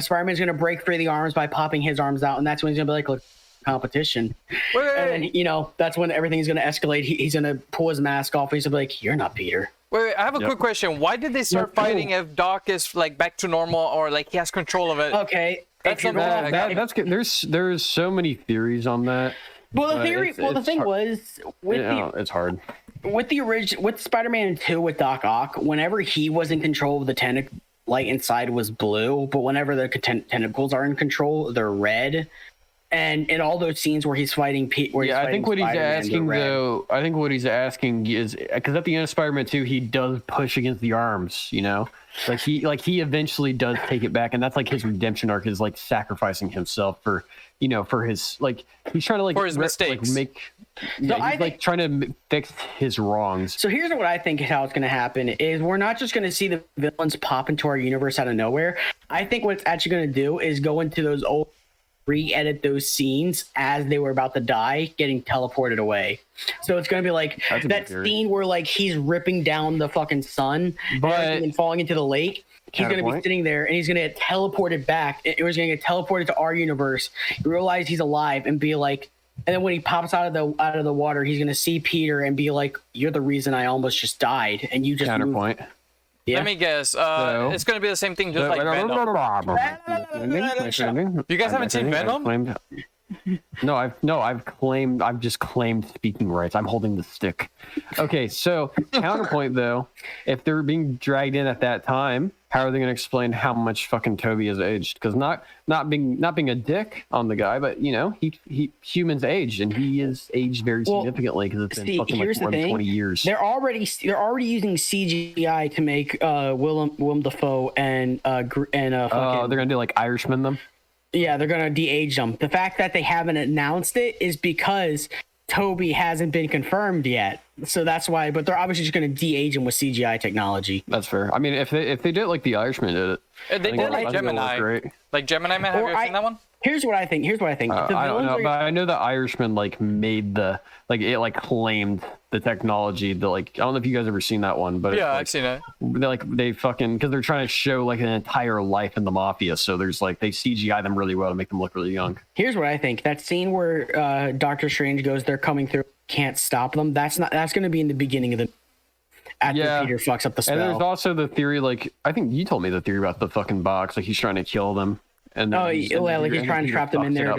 Spider-Man's gonna break free the arms by popping his arms out, and that's when he's gonna be like, "Look, competition." And then, you know, that's when everything's gonna escalate. He's gonna pull his mask off. And he's gonna be like, "You're not Peter." Wait, I have a quick question. Why did they start fighting if Doc is like back to normal or like he has control of it? Okay, That's good. There's so many theories on that. Well, the thing was it's hard. With the original, with Spider-Man 2 with Doc Ock, whenever he was in control of the tentacle, light inside was blue, but whenever the tentacles are in control, they're red. And in all those scenes where he's fighting Pete, I think what he's asking though, I think what he's asking is because at the end of Spider-Man 2, he does push against the arms, you know, like he eventually does take it back, and that's like his redemption arc is like sacrificing himself for, you know, for his like he's trying to like for his mistakes, like trying to fix his wrongs. So here's what I think is how it's going to happen is we're not just going to see the villains pop into our universe out of nowhere. I think what it's actually going to do is go into those old re-edit those scenes as they were about to die, getting teleported away. So it's gonna be like that scene where like he's ripping down the fucking sun and falling into the lake. He's gonna be sitting there and he's gonna get teleported back. It was gonna get teleported to our universe. You realize he's alive and be like, and then when he pops out of the water, he's gonna see Peter and be like, "You're the reason I almost just died," and you just counterpoint. Yeah. Let me guess. It's going to be the same thing, just like Venom. You guys haven't seen Venom? I've just claimed speaking rights. I'm holding the stick. Okay, so counterpoint though, if they're being dragged in at that time, how are they going to explain how much fucking Toby has aged? Because not being a dick on the guy, but you know he humans aged, and he is aged very significantly because it's been fucking like more than 20 years. They're already using CGI to make Willem Dafoe and they're gonna do like Irishman them. Yeah, they're gonna de-age them. The fact that they haven't announced it is because Toby hasn't been confirmed yet, so that's why. But they're obviously just going to de-age him with CGI technology. That's fair. I mean, if they did it like the Irishman did it, they did like Gemini. Like Gemini Man, have you seen that one? Here's what I think. I don't know, but I know the Irishman like made it claimed the technology. I don't know if you guys ever seen that one, but yeah, I've seen it. They fucking because they're trying to show like an entire life in the mafia, so there's like they CGI them really well to make them look really young. Here's what I think: that scene where Doctor Strange goes, "They're coming through, can't stop them." That's going to be in the beginning of the. After Peter fucks up the spell. And there's also the theory, like I think you told me the theory about the fucking box, like he's trying to kill them. And he's trying to trap them in there.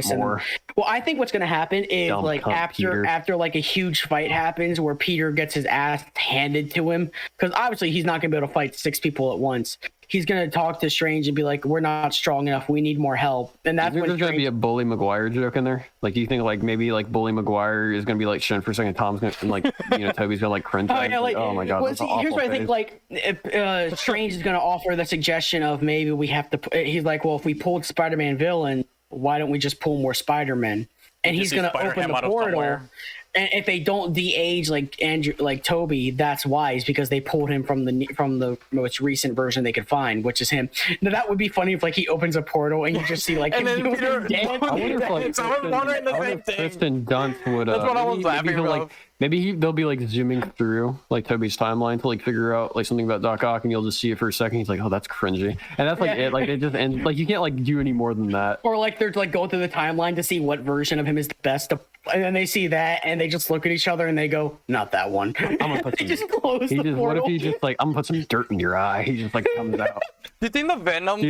Well, I think what's going to happen is after like a huge fight happens where Peter gets his ass handed to him, because obviously he's not going to be able to fight 6 people at once. He's going to talk to Strange and be like, "We're not strong enough. We need more help." And that's when there's going to be a Bully Maguire joke in there. Like, do you think like maybe like Bully Maguire is going to be like shown for a second? Tom's going to like Toby's going to like cringe. Oh my god. Well, here's what I think. Like, if Strange is going to offer the suggestion of maybe we have to. He's like, well, if we pulled Spider-Man villain, why don't we just pull more Spider-Man? And he's going to open the portal. And if they don't de-age like Toby, that's wise because they pulled him from the most recent version they could find, which is him. Now that would be funny if like he opens a portal and you just see like and then Peter dance. I wonder if like Kristen Dunst would. That's what I was laughing about. Maybe they'll be like zooming through like Toby's timeline to like figure out like something about Doc Ock, and you'll just see it for a second. He's like, "Oh, that's cringy," and that's like it. Like it just and like you can't like do any more than that. Or like they're like going through the timeline to see what version of him is the best, and then they see that and they just look at each other and they go, "Not that one." I'm gonna put some, just close the portal. What if he just like I'm gonna put some dirt in your eye? He just like comes out. Do you think the Venom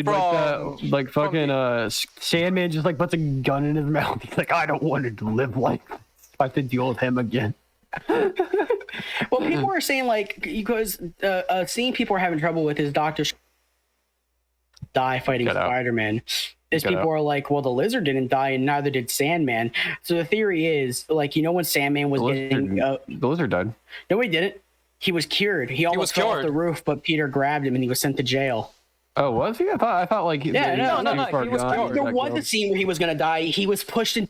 like fucking Sandman just like puts a gun in his mouth? He's like, "I don't want to live like this. I have to deal with him again." Well, people are saying like because seeing people are having trouble with his Doctor die fighting Spider-Man. People are like, well, the Lizard didn't die and neither did Sandman. So the theory is like, when Sandman was the Lizard died. No, he didn't. He was cured. He almost fell off the roof, but Peter grabbed him and he was sent to jail. Oh, was he? I thought like no. He was cured. There was a scene where he was gonna die. He was pushed in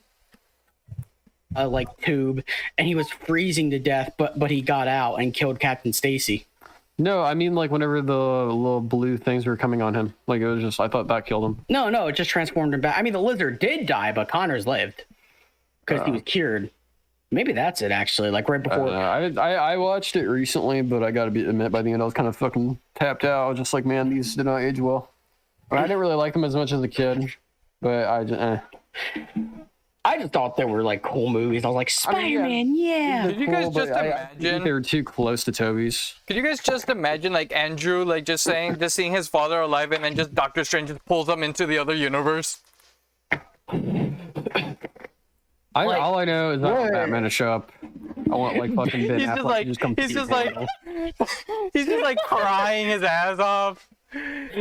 like tube and he was freezing to death, but he got out and killed Captain Stacy. No, I mean like whenever the little blue things were coming on him, like it was just I thought that killed him. No, it just transformed him back. I mean the Lizard did die, but Connors lived because he was cured. Maybe that's it actually. Like right before. I watched it recently, but I gotta admit by the end I was kind of fucking tapped out. I was just like, man, these did not age well. I didn't really like them as much as a kid, but I just thought they were like cool movies. I was like, Spider-Man, yeah. Could you guys just imagine? They were too close to Toby's. Could you guys just imagine like Andrew like just seeing his father alive, and then just Doctor Strange just pulls him into the other universe? All I know is I want Batman to show up. I want like fucking Ben Affleck to just come. He's just like crying his ass off.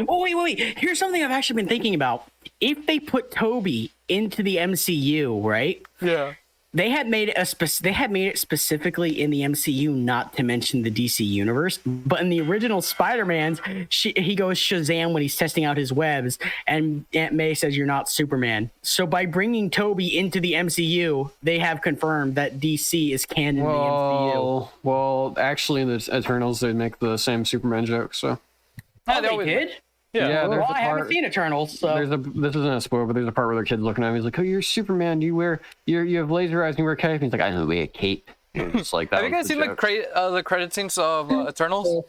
Oh wait! Here's something I've actually been thinking about. If they put Toby into the MCU, right? Yeah. They had made it specifically in the MCU not to mention the DC universe, but in the original Spider-Man's, he goes Shazam when he's testing out his webs, and Aunt May says you're not Superman. So by bringing Toby into the MCU, they have confirmed that DC is canon in the MCU. Well, actually, in the Eternals, they make the same Superman joke. So. Oh, they did? Yeah, well, I haven't seen Eternals, so this isn't a spoiler, but there's a part where the kid's looking at him. He's like, "Oh, you're Superman. You have laser eyes and you wear a cape." And he's like, "I don't wear a cape." It's like that. Have you guys seen the credit scenes of Eternals?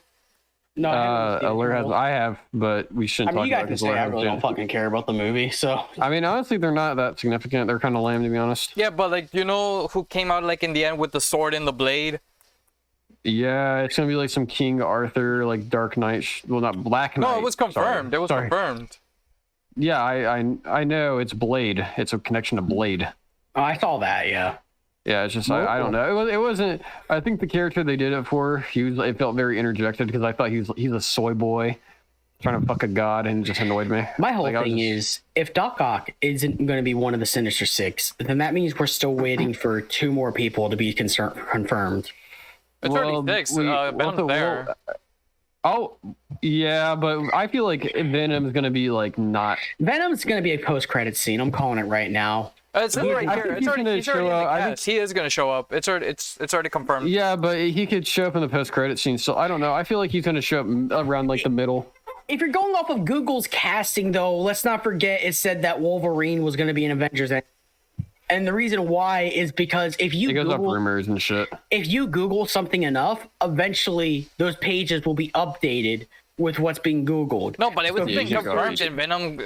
No, I have, but we shouldn't talk you guys about can say I really don't fucking care about the movie. So I mean, honestly, they're not that significant. They're kind of lame, to be honest. Yeah, but like, you know who came out like in the end with the sword and the blade? Yeah, it's gonna be like some King Arthur, like Dark Knight. Well, not Black Knight. No, it was confirmed. Sorry. It was confirmed. Yeah, I know it's Blade. It's a connection to Blade. Oh, I saw that. Yeah. Yeah, it's just I don't know. It wasn't. I think the character they did it for, it felt very interjected because I thought he's a soy boy trying to fuck a god, and it just annoyed me. My whole thing is, if Doc Ock isn't going to be one of the Sinister Six, then that means we're still waiting for 2 more people to be confirmed. It's already 6. Venom's there. Oh, yeah, but I feel like Venom's going to be like not. Venom's going to be a post-credit scene. I'm calling it right now. It's right here. He's already in the cast. He is going to show up. It's already confirmed. Yeah, but he could show up in the post-credit scene. So I don't know. I feel like he's going to show up around like the middle. If you're going off of Google's casting, though, let's not forget it said that Wolverine was going to be in Avengers. And the reason why is because if you goes off rumors and shit. If you Google something enough, eventually those pages will be updated with what's being Googled. No, but it was being confirmed in Venom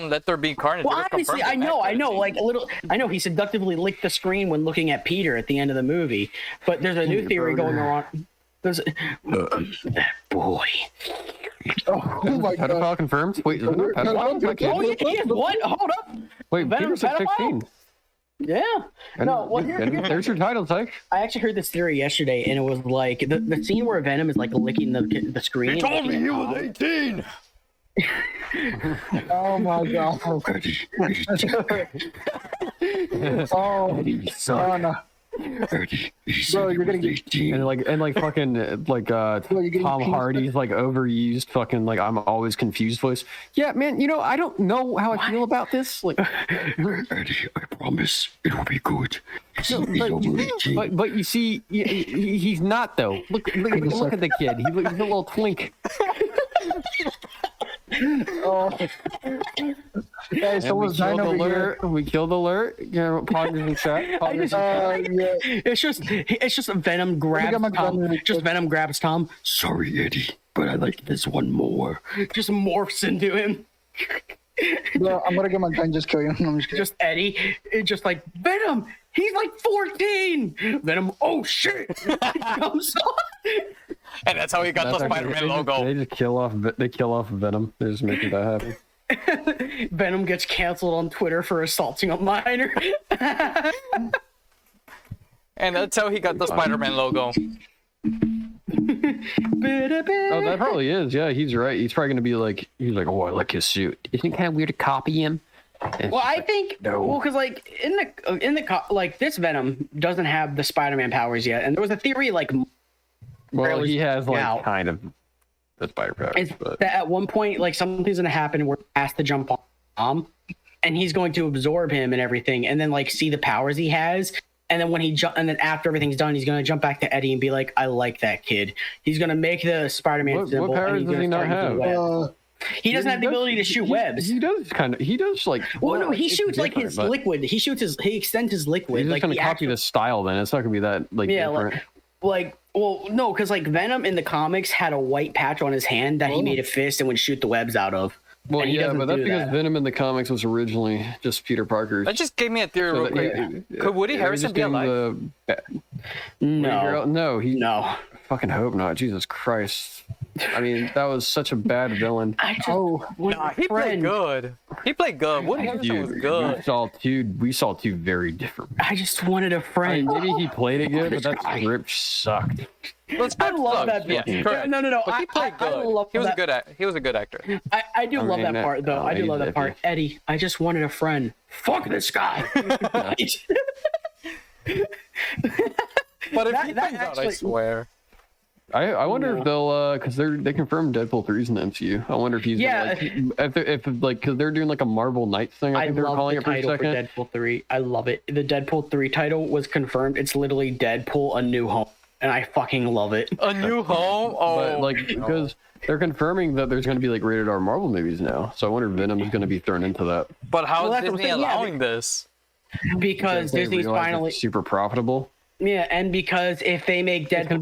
Let There Be Carnage. Well, obviously, I know. I know he seductively licked the screen when looking at Peter at the end of the movie. But there's a new theory going around. There's that boy. Oh my god. Pedophile confirmed? Wait, is it not pedophile? Oh, yeah, he is. What? Hold up. Wait, Peter's like 16. Yeah. No, well, there's your title, Tyke. I actually heard this theory yesterday, and it was like the scene where Venom is like licking the screen. He told me he was 18. Oh my god. Oh, son. Bro, you're getting and like fucking like Tom Hardy's like overused fucking like I'm always confused voice. Yeah, man, you know I don't know how I feel about this. Like, Eddie, I promise it'll be good. But you see, he's not though. Look at the kid. He's a little twink. Oh. Hey, someone's dying over here. We killed Alert. Yeah, Poggers in chat. Yeah. It's just Venom grabs Tom. Just Venom grabs Tom. Sorry, Eddie, but I like this one more. Just morphs into him. Bro, I'm gonna get my gun, just kill you. No, I'm just kidding. Just Eddie. It's just like Venom. He's like 14. Venom. Oh shit. Comes on. And that's how he got the Spider-Man logo. They kill off Venom. They're just making that happen. Venom gets canceled on Twitter for assaulting a minor. And that's how he got the Spider-Man logo. Oh, that probably is. Yeah, he's right. He's probably gonna be like, oh, I like his suit. Isn't it kind of weird to copy him? Well, I think because like in the like this Venom doesn't have the Spider-Man powers yet, and there was a theory like. Well, he has like kind of the spider powers, but that at one point, like something's gonna happen where he has to jump on Tom, and he's going to absorb him and everything, and then like see the powers he has, and then when and then after everything's done, he's gonna jump back to Eddie and be like, "I like that kid." He's gonna make the Spider-Man symbol. What powers does he not have? He doesn't have the ability to shoot webs. He does like. Well, no, he shoots like his liquid. He extends his liquid. He's just like gonna copy the style. Then it's not gonna be that like different. Well, no, because like Venom in the comics had a white patch on his hand that he made a fist and would shoot the webs out of. Well, yeah, but that's because Venom in the comics was originally just Peter Parker. That just gave me a theory real quick. Could Woody Harrelson be alive? No. No, No. I fucking hope not. Jesus Christ. I mean, that was such a bad villain. He played good. He played good. Woody Harrelson was good. We saw two very different. I just wanted a friend. I mean, maybe he played it good, but that script sucked. I love that. Yeah, no. But he played good. He was a good actor. I do love that part, though. I do love that part. Eddie, I just wanted a friend. Fuck this guy. But if he comes out, I swear. I wonder if they'll because they confirmed Deadpool 3's in the MCU. I wonder if he's if because they're doing like a Marvel Knights thing. I think they're calling it for a second. Deadpool 3. I love it. The Deadpool 3 title was confirmed. It's literally Deadpool: A New Home, and I fucking love it. A New Home. Oh, but because they're confirming that there's going to be like rated R Marvel movies now, so I wonder if Venom is going to be thrown into that. But how is Disney allowing this? Because Disney's finally super profitable. Yeah, and because if they make Deadpool,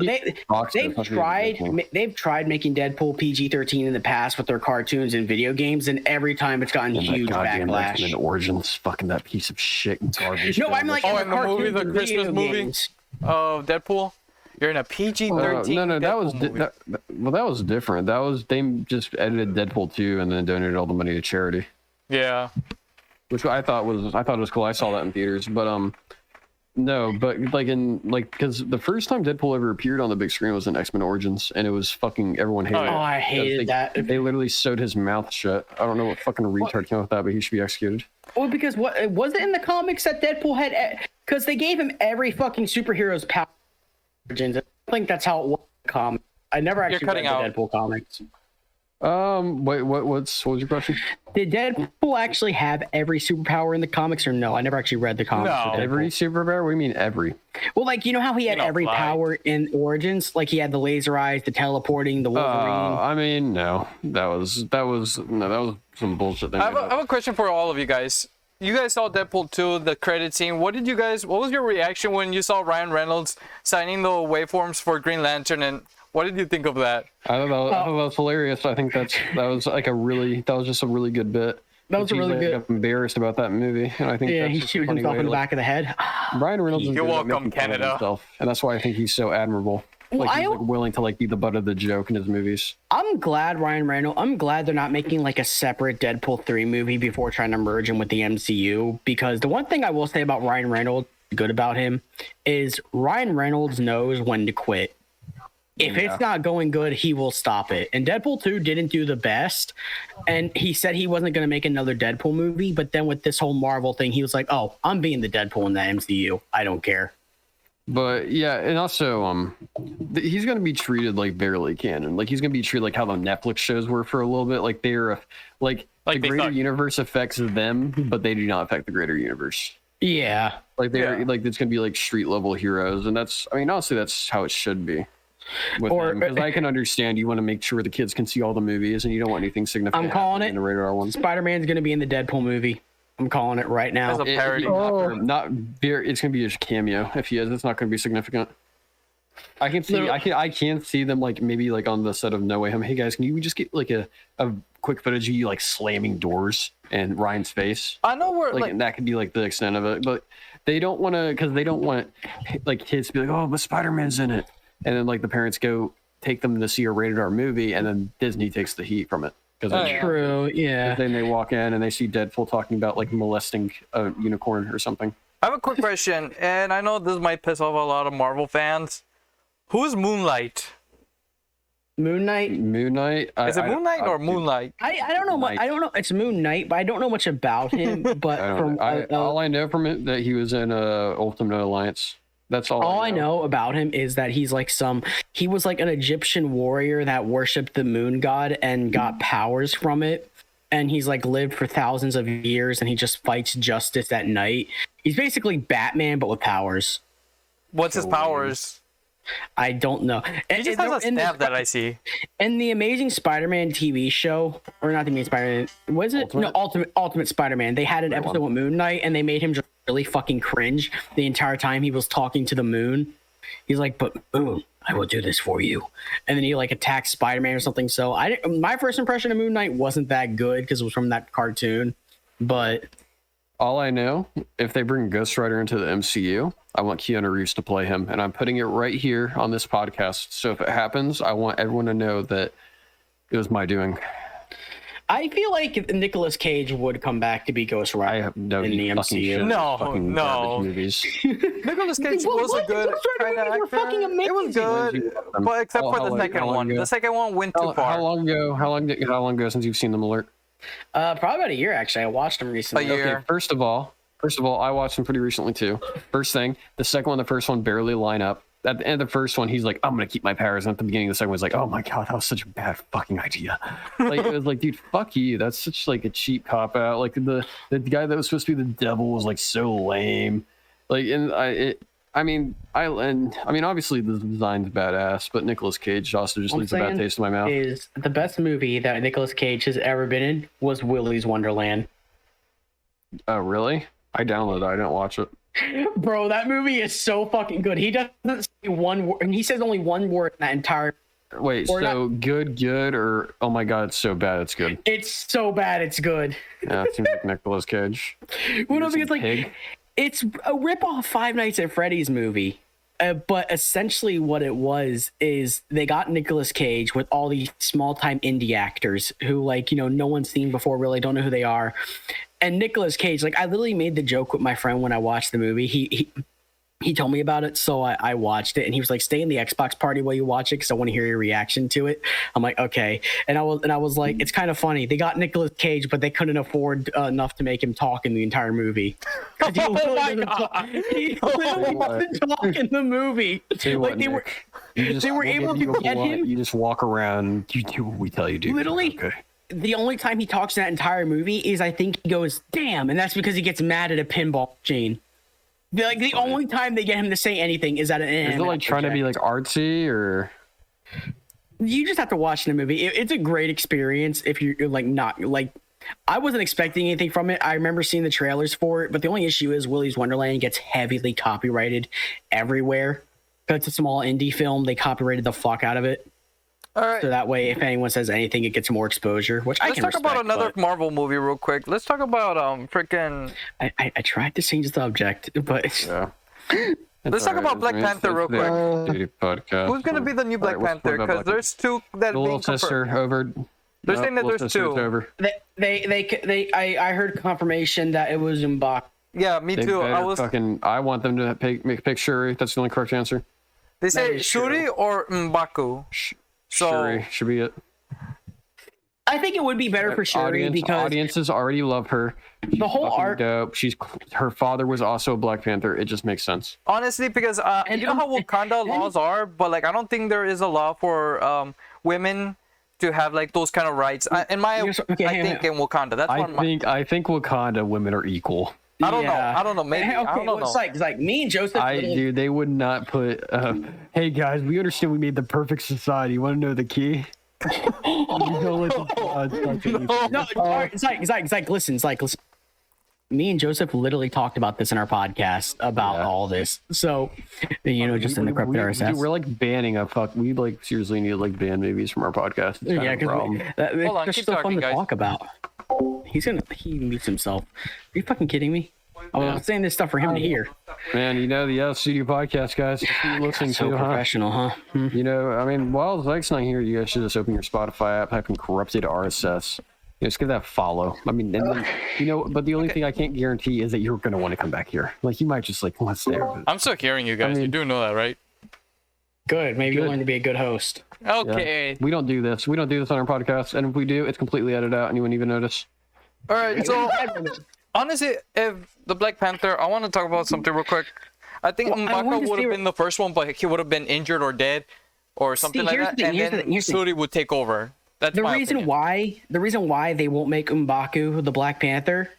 they've tried making Deadpool PG-13 in the past with their cartoons and video games, and every time it's gotten huge backlash. X-Men Origins, fucking that piece of shit garbage. No, I'm like, in the movie, the Christmas movie of Deadpool. You're in a PG-13. No, that was different. That was they just edited Deadpool 2 and then donated all the money to charity. Yeah, which I thought it was cool. I saw that in theaters, but no, but because the first time Deadpool ever appeared on the big screen was in X-Men Origins, and it was fucking everyone hated it. Oh, I hated that. They literally sewed his mouth shut. I don't know what fucking retard came up with that, but he should be executed. Well, because what was it in the comics that Deadpool had? Because they gave him every fucking superhero's power. Origins. I think that's how it was in the comics. I never actually read the Deadpool comics. Wait, what was your question? Did Deadpool actually have every superpower in the comics, or no? I never actually read the comics. No. Every superpower? What do you mean every? Well, like, you know how he had every power in Origins? Like, he had the laser eyes, the teleporting, the Wolverine. I mean, no. That was some bullshit. I have a question for all of you guys. You guys saw Deadpool 2, the credit scene. What was your reaction when you saw Ryan Reynolds signing the waveforms for Green Lantern, and what did you think of that? I thought that was hilarious. I think that was just a really good bit. That was a really good. I'm embarrassed about that movie, and I think he shoots himself in the back of the head. Ryan Reynolds is You're welcome, Canada. Himself, and that's why I think he's so admirable. Well, he's willing to be the butt of the joke in his movies. I'm glad they're not making like a separate Deadpool 3 movie before trying to merge him with the MCU, because the one thing I will say about Ryan Reynolds, good about him, is Ryan Reynolds knows when to quit. If it's not going good, he will stop it. And Deadpool 2 didn't do the best, and he said he wasn't going to make another Deadpool movie, but then with this whole Marvel thing, he was like, oh, I'm being the Deadpool in the MCU. I don't care. But yeah, and also he's going to be treated like barely canon. Like, he's going to be treated like how the Netflix shows were for a little bit. Like, they're the greater universe affects them, but they do not affect the greater universe. Yeah. Like, it's going to be like street level heroes, and honestly that's how it should be. Because I can understand you want to make sure the kids can see all the movies, and you don't want anything significant. I'm calling it. In the rated R one. Spider-Man's going to be in the Deadpool movie. I'm calling it right now. As a parody. It's going to be a cameo. If he is, it's not going to be significant. I can see them maybe on the set of No Way Home. Hey guys, can we just get a quick footage of you slamming doors and Ryan's face? I know where and that could be the extent of it, but they don't want to, because they don't want kids to be oh, but Spider-Man's in it. And then the parents go take them to see a rated R movie, and then Disney takes the heat from it. True, yeah. Then they walk in and they see Deadpool talking about molesting a unicorn or something. I have a quick question, and I know this might piss off a lot of Marvel fans. Who's Moonlight? Moon Knight? Is it Moon Knight or Moonlight? I don't know. I don't know. It's Moon Knight, but I don't know much about him. But all I know from it that he was in Ultimate Alliance. That's all I know about him is that he's he was an Egyptian warrior that worshipped the moon god and got powers from it. And he's lived for thousands of years, and he just fights justice at night. He's basically Batman, but with powers. What's his powers? I don't know. He just has a staff that I see. In the Amazing Spider-Man TV show, or not the Amazing Spider-Man, was it? Ultimate? No, Ultimate Spider-Man. They had an episode with Moon Knight, and they made him just really fucking cringe the entire time he was talking to the moon. He's like, but boom, I will do this for you. And then he like attacks Spider-Man or something. So my first impression of Moon Knight wasn't that good because it was from that cartoon. But all I know, if they bring Ghost Rider into the MCU, I want Keanu Reeves to play him, and I'm putting it right here on this podcast. So if it happens, I want everyone to know that it was my doing. I feel like Nicolas Cage would come back to be Ghost Rider in the MCU. No. Nicolas Cage was a good kind of actor. It was good, but except for the second one. The second one went too far. How long ago since you've seen them, Alert? Probably about a year, actually. I watched them recently. A year. Okay, first of all, I watched them pretty recently too. First thing, the second one, the first one barely line up. At the end of the first one, he's like, I'm going to keep my powers. And at the beginning of the second one, he's like, oh my God, that was such a bad fucking idea. Like, it was like, dude, fuck you. That's such like a cheap cop out. Like the guy that was supposed to be the devil was like so lame. Like, and I mean, obviously the design's badass, but Nicolas Cage also just leaves a bad taste in my mouth. Is the best movie that Nicolas Cage has ever been in was Willy's Wonderland. Oh, really? I downloaded it. I didn't watch it. Bro, that movie is so fucking good. He doesn't say one word, and he says only one word in that entire. Wait, so good, or oh my God, it's so bad, it's good. It's so bad, it's good. Yeah, it seems like Nicolas Cage. Well, no, because like it's a rip-off Five Nights at Freddy's movie. But essentially what it was is they got Nicolas Cage with all these small-time indie actors who, like, you know, no one's seen before, really don't know who they are. And Nicolas Cage, like, I literally made the joke with my friend when I watched the movie. He told me about it, so I watched it, and he was like, "Stay in the Xbox party while you watch it, because I want to hear your reaction to it." I'm like, "Okay," and I was like, "It's kind of funny. They got Nicolas Cage, but they couldn't afford enough to make him talk in the entire movie. He literally doesn't talk in the movie. Like they were able to get him. You just walk around. You do what we tell you to. Literally." Okay. The only time he talks in that entire movie is I think he goes, "Damn," and that's because he gets mad at a pinball machine. Like the only time they get him to say anything is at an end. Is it like trying to be like artsy, or you just have to watch the movie? It's a great experience if you're like not like. I wasn't expecting anything from it. I remember seeing the trailers for it, but the only issue is Willy's Wonderland gets heavily copyrighted everywhere. It's a small indie film. They copyrighted the fuck out of it. All right. So that way, if anyone says anything, it gets more exposure, which I can respect. Let's talk about another Marvel movie real quick. Let's talk about freaking. I tried to change the subject, but yeah. Let's talk about Black Panther real quick. Who's gonna be the new Black Panther? Because there's two that the little sister over. They're saying that there's two. I heard confirmation that it was M'Baku. Yeah, me too. I want them to pick Shuri. That's the only correct answer. They say Shuri or M'Baku. Shuri should be it. I think it would be better for Shuri because audiences already love her. She's the whole arc. Dope. Her father was also a Black Panther. It just makes sense. Honestly, because you know how Wakanda laws are, but like I don't think there is a law for women to have like those kind of rights. I think in Wakanda, that's I think Wakanda women are equal. I don't know. Maybe. I don't know. It's like me and Joseph. Dude, they would not put. Hey guys, we understand we made the perfect society. You want to know the key? It's like listen. Me and Joseph literally talked about this in our podcast about all this. So, just in the crypto RSS. We're like banning we like seriously need to like ban movies from our podcast. It's just so fun to talk about. He mutes himself. Are you fucking kidding me? I was saying this stuff for him to hear. Man, the Studio podcast guys listening so to professional, huh? While Zike's not here, you guys should just open your Spotify app, type in corrupted RSS. Just give that a follow. But the only thing I can't guarantee is that you're going to want to come back here. Like, you might just want to stay there. I'm still hearing you guys. You do know that, right? Good. Maybe you'll learn to be a good host. Okay. Yeah. We don't do this. We don't do this on our podcast. And if we do, it's completely edited out and you wouldn't even notice. All right. So, honestly, if the Black Panther, I want to talk about something real quick. I think M'Baku would have been the first one, but he would have been injured or dead or something like that. And then Shuri would take over. That's the reason why they won't make M'Baku the Black Panther,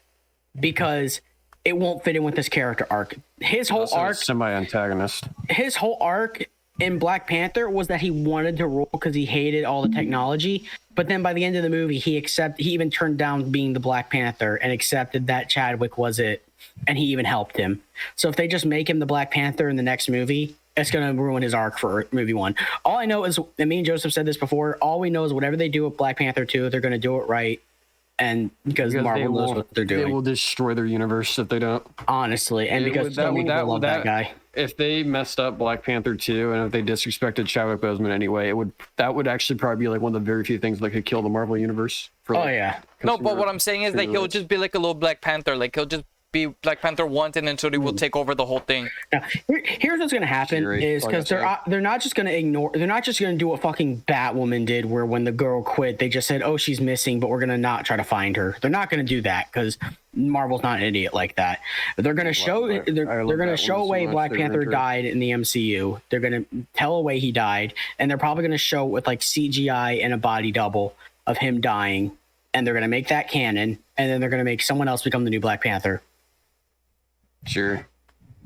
because it won't fit in with his character arc. His whole arc, semi-antagonist. His whole arc in Black Panther was that he wanted to rule because he hated all the technology. But then by the end of the movie, he even turned down being the Black Panther and accepted that Chadwick was it, and he even helped him. So if they just make him the Black Panther in the next movie, it's gonna ruin his arc for movie 1. All I know is, and me and Joseph said this before, all we know is whatever they do with Black Panther 2, they're gonna do it right. And because Marvel knows what they're doing. They will destroy their universe if they don't. Honestly, and because so many people love that guy. If they messed up Black Panther 2 and if they disrespected Chadwick Boseman anyway, that would actually probably be like one of the very few things that could kill the Marvel universe. No, but what I'm saying is that he'll just be like a little Black Panther. Like he'll just be Black Panther once, and then Sony will take over the whole thing. Now, here's what's gonna happen is because they're not just gonna do what fucking Batwoman did, where when the girl quit, they just said, "Oh, she's missing," but we're gonna not try to find her. They're not gonna do that because Marvel's not an idiot like that. But they're gonna show away Black Panther died in the MCU. They're gonna tell away he died, and they're probably gonna show with like CGI and a body double of him dying, and they're gonna make that canon, and then they're gonna make someone else become the new Black Panther. Sure.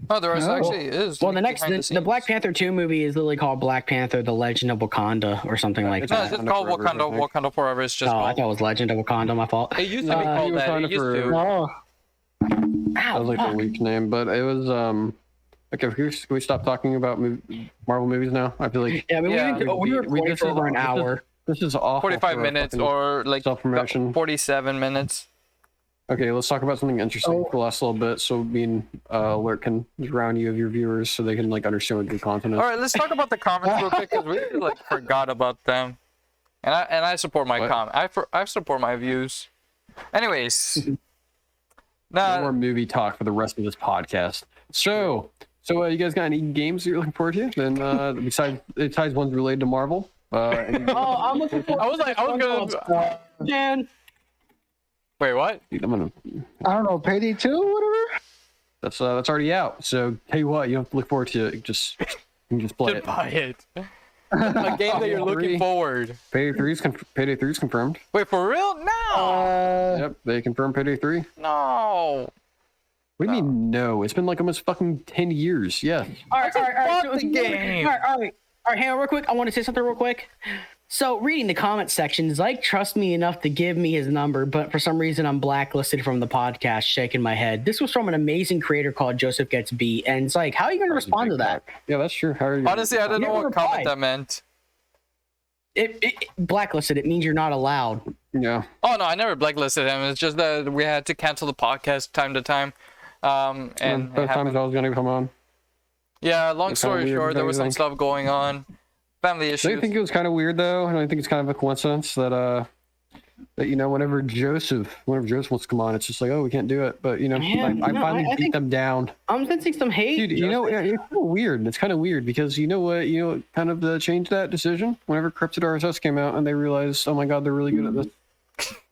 Oh, there actually is. Well, the Black Panther 2 movie is literally called Black Panther: The Legend of Wakanda or something like that. No, it's just called Wakanda Forever. It's just. Oh, I thought it was Legend of Wakanda. My fault. It used to be called that. It used to. Oh. That was like a weak name, but it was okay. Can we stop talking about Marvel movies now? I feel like we recorded for over an hour. This is awful. 45 minutes or like 47 minutes. Okay, let's talk about something interesting for the last little bit, so me and Alert can drown you of your viewers, so they can like understand what your content is. All right, let's talk about the comments real quick because we like forgot about them, and I support my I support my views. Anyways, no more movie talk for the rest of this podcast. So you guys got any games that you're looking forward to? Then besides ones related to Marvel. I'm looking forward. I was gonna. Dan. Wait, what? I don't know, Payday 2 or whatever? That's already out. So tell you what, you don't have to look forward to it. You can just play it. Buy it. A game that you're looking forward. Payday 3 is confirmed. Wait, for real? No. Yep, they confirmed Payday 3. No. What do you mean no? It's been like almost fucking 10 years. Yeah. All right. All right, hang on real quick. I want to say something real quick. So, reading the comment section, Zyke trusts me enough to give me his number, but for some reason I'm blacklisted from the podcast, shaking my head. This was from an amazing creator called Joseph Gets Beat, and Zyke, how are you going to respond to that? Yeah, that's true. How are you? Honestly, I don't know what comment that meant. It blacklisted. It means you're not allowed. Yeah. Oh, no, I never blacklisted him. It's just that we had to cancel the podcast time to time. And those times I was going to come on. Yeah, long story short, there was some stuff going on. Family issues. I think it was kind of weird though, and I think it's kind of a coincidence that whenever Joseph wants to come on, it's just like, oh, we can't do it. But I finally beat them down. I'm sensing some hate. Dude, it's kind of weird. It's kind of weird because you know what kind of changed that decision whenever Corrupted RSS came out and they realized, oh my god, they're really good at this.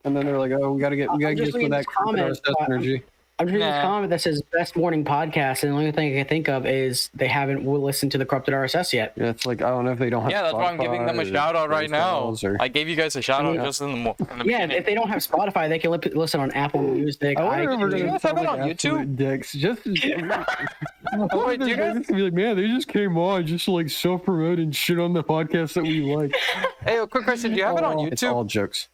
And then they're like, oh, we gotta get some of that Corrupted RSS energy. I'm reading this comment that says best morning podcast, and the only thing I can think of is they haven't listened to the Corrupted RSS yet. Yeah, it's like, I don't know if they don't have that's why I'm giving them a shout out right now. I gave you guys a shout out just in the beginning. If they don't have Spotify, they can listen on Apple Music. Do you guys have it on YouTube? Dicks. Just wait, do you guys be like, man, they just came on just to like self-promote and shit on the podcast that we like. Hey, a quick question. Do you have it on YouTube? It's all jokes.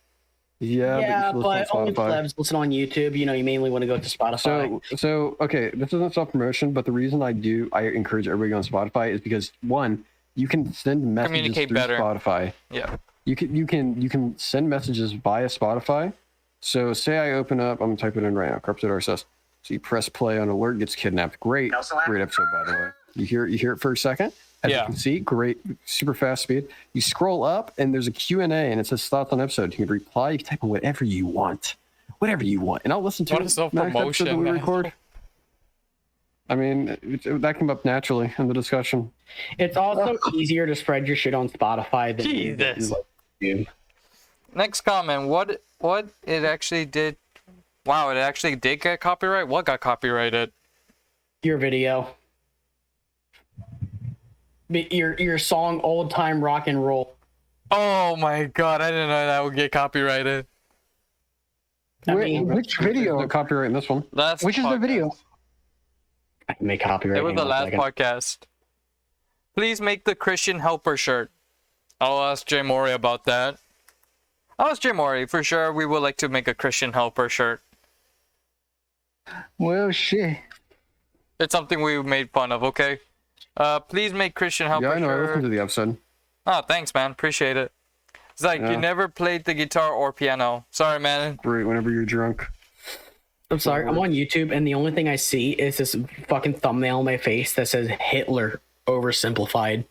Yeah, but only plebs listen on YouTube. You mainly want to go to Spotify. So okay, this isn't self-promotion, but the reason I encourage everybody on Spotify is because one, you can send messages through Spotify. Yeah. You can send messages via Spotify. So say I open up, I'm typing in right now, Corrupted RSS. So you press play on Alert Gets Kidnapped. Great episode, by the way. You hear it for a second. As you can see, great, super fast speed. You scroll up, and there's a Q&A, and it says thoughts on episode. You can reply. You can type in whatever you want, and I'll listen to it. Self-promotion that we record. I mean, that came up naturally in the discussion. It's also easier to spread your shit on Spotify than YouTube. Next comment. What it actually did? Wow, it actually did get copyright. What got copyrighted? Your video. Your song Old Time Rock and Roll. Oh my god, I didn't know that would get copyrighted. Which video? No copyright in this one. Which is the video? I can make copyright. It was the last podcast. Please make the Christian Helper shirt. I'll ask Jay Mori about that. I'll ask Jay Mori for sure. We would like to make a Christian Helper shirt. Well, shit. It's something we made fun of, okay? Please make Christian help. Yeah, I know. I listened to the episode. Oh, thanks, man. Appreciate it. It's like you never played the guitar or piano. Sorry, man. Great. Whenever you're drunk. I'm sorry. I'm on YouTube, and the only thing I see is this fucking thumbnail on my face that says Hitler oversimplified,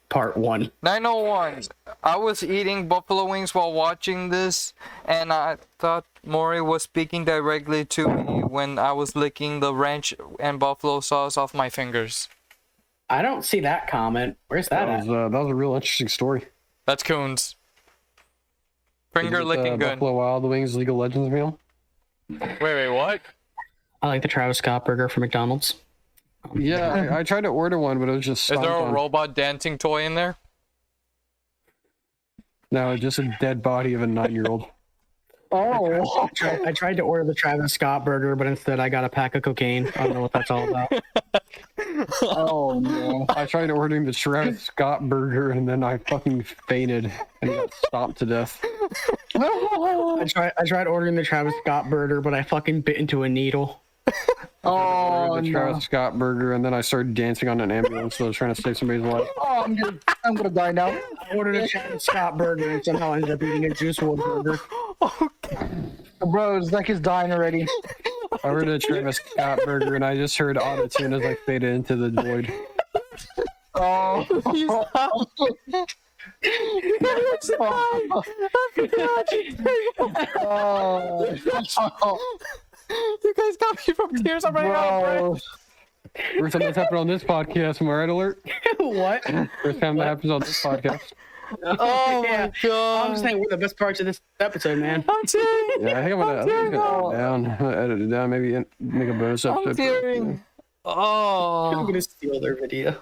part 1. 901. I was eating buffalo wings while watching this, and I thought Maury was speaking directly to me when I was licking the ranch and buffalo sauce off my fingers. I don't see that comment. Where's that at? That was a real interesting story. That's Coons. Finger licking good. Buffalo Wild Wings League of Legends meal. Wait, what? I like the Travis Scott burger from McDonald's. Yeah, I tried to order one, but it was just. Is there a robot dancing toy in there? No, just a dead body of a 9-year-old. Oh, I tried to order the Travis Scott burger, but instead I got a pack of cocaine. I don't know what that's all about. Oh no! I tried ordering the Travis Scott burger, and then I fucking fainted and got stomped to death. I tried ordering the Travis Scott burger, but I fucking bit into a needle. Oh, the Travis Scott burger, and then I started dancing on an ambulance. So I was trying to save somebody's life. Oh, I'm gonna die now. I ordered a Travis Scott burger and somehow ended up eating a Juice WRLD burger. Bro, it's like he's dying already. I ordered a Travis Scott burger, and I just heard auto-tune as I faded into the void. Oh. You guys got me from tears. I'm right now, First time that's happened on this podcast, am I right, Alert? What? First time that happens on this podcast. Oh yeah. my god. I'm just saying, one of the best parts of this episode, man. I'm tearing. Yeah, I think I'm gonna edit it down. I'm gonna edit it down, maybe make a bonus episode. I'm tearing. Oh. I'm gonna steal their video.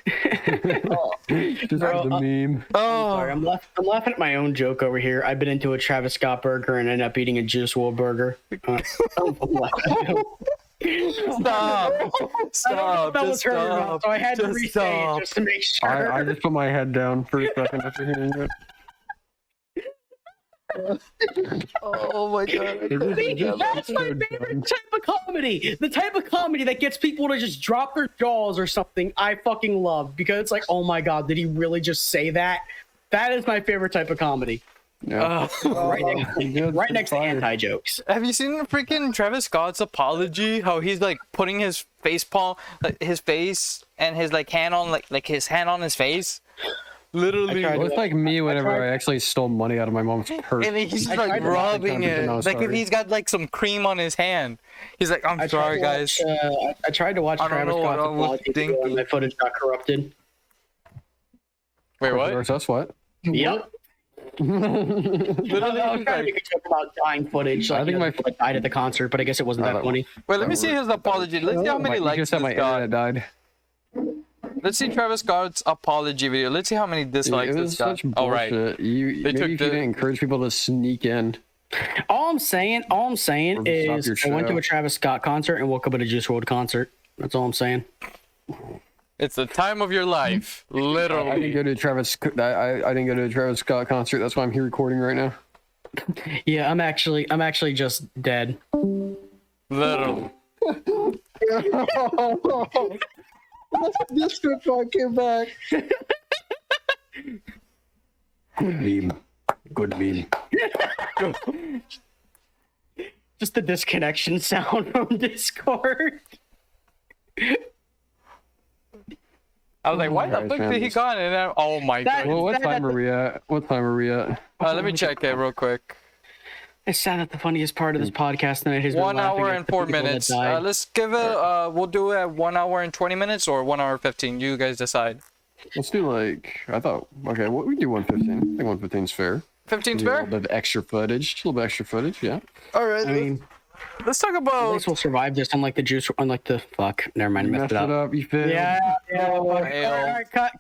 Just the meme. Oh. Sorry, I'm laughing at my own joke over here. I've been into a Travis Scott burger and ended up eating a Juice WRLD burger. Stop. Stop. That was Just her stop. mouth, so I had to Just restate stop. it just to make sure. I just put my head down for a second after hearing it. Oh my god. That's my favorite type of comedy. The type of comedy that gets people to just drop their jaws or something. I fucking love, because it's like, oh my god, did he really just say that? That is my favorite type of comedy. Yeah. Right next to anti-jokes. Have you seen freaking Travis Scott's apology? How he's like putting his face palm, like his face and his like hand on like his hand on his face. Literally. It looks like me whenever I actually stole money out of my mom's purse. And he's like rubbing it. Like if he's got like some cream on his hand. He's like, I'm sorry, guys. I tried to watch Travis Scott's apology video and my footage got corrupted. Wait, what? That's what? Yep. Literally, I was trying to make a joke about dying footage. Like, I think my foot died at the concert, but I guess it wasn't that funny. Wait, let me see his apology. Let's see how many likes just said my internet died. Let's see Travis Scott's apology video. Let's see how many dislikes this got. Oh, right. Maybe you didn't encourage people to sneak in. All I'm saying is I went to a Travis Scott concert and woke up at a Juice WRLD concert. That's all I'm saying. It's the time of your life, literally. I didn't go to a Travis Scott concert. That's why I'm here recording right now. Yeah, I'm actually just dead. Literally. This script came back. Good meme. Good meme. Just the disconnection sound from Discord. I was like, why the fuck did he gone? And then, oh my god. Well, what time are we at? Let me check it real quick. It's sad that the funniest part of this podcast tonight is 1 hour and 4 minutes. Let's give it. We'll do it at 1 hour and 20 minutes or 1 hour 15. You guys decide. Let's do we do 115. I think 115 is fair. 15's fair. A little bit of extra footage. Yeah. All right. I mean, let's talk about. At least we'll survive this. Unlike the fuck. Never mind. You messed it up. You failed. Yeah. All right, cut.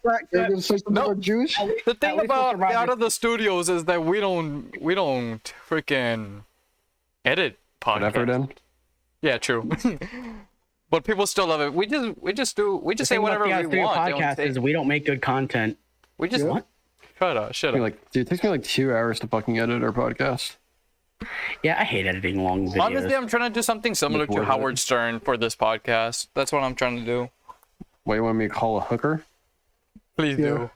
No juice. The thing about out of the studios is that we don't freaking edit podcasts. Effort in. Yeah, true. But people still love it. We just say whatever we want. Podcast is we don't make good content. We just what? Shut up. Dude, it takes me 2 hours to fucking edit our podcast. Yeah, I hate editing long videos. Honestly, I'm trying to do something similar to Howard Stern for this podcast. That's what I'm trying to do. What, you want me to call a hooker? Please do.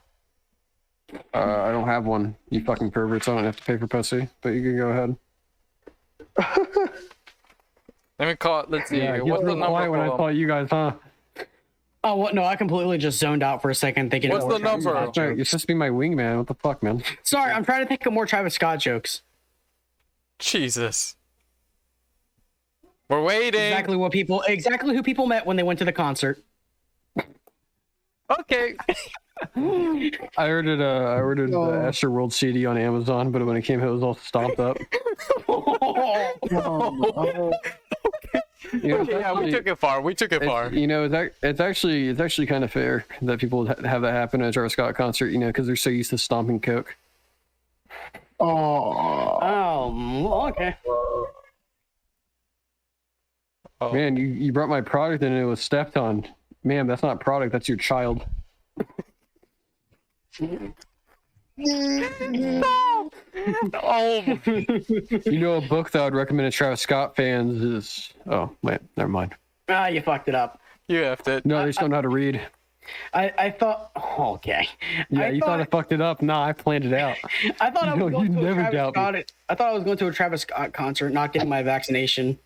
I don't have one. You fucking perverts. I don't have to pay for pussy, but you can go ahead. Let me call it. Let's see. Yeah, What's the number? When I saw you guys, huh? Oh, what? No, I completely just zoned out for a second thinking. What's the number? You're supposed to be my wingman. What the fuck, man? Sorry, I'm trying to think of more Travis Scott jokes. Jesus. We're waiting. Exactly who people met when they went to the concert. Okay. I ordered the Astroworld CD on Amazon, but when it came, it was all stomped up. You know, Yeah, we took it far. You know, it's actually kind of fair that people have that happen at a Travis Scott concert. You know, because they're so used to stomping coke. Oh, okay. Oh. Man, you brought my product and it was stepped on. Ma'am, that's not product. That's your child. Oh. You know, a book that I would recommend to Travis Scott fans is... Oh, wait, never mind. Ah, you fucked it up. You effed it. No, they just don't know how to read. I thought... Okay. Yeah, you thought I fucked it up. Nah, I planned it out. I thought I was going to a never Travis doubt Scott... me. I thought I was going to a Travis Scott concert, not getting my vaccination.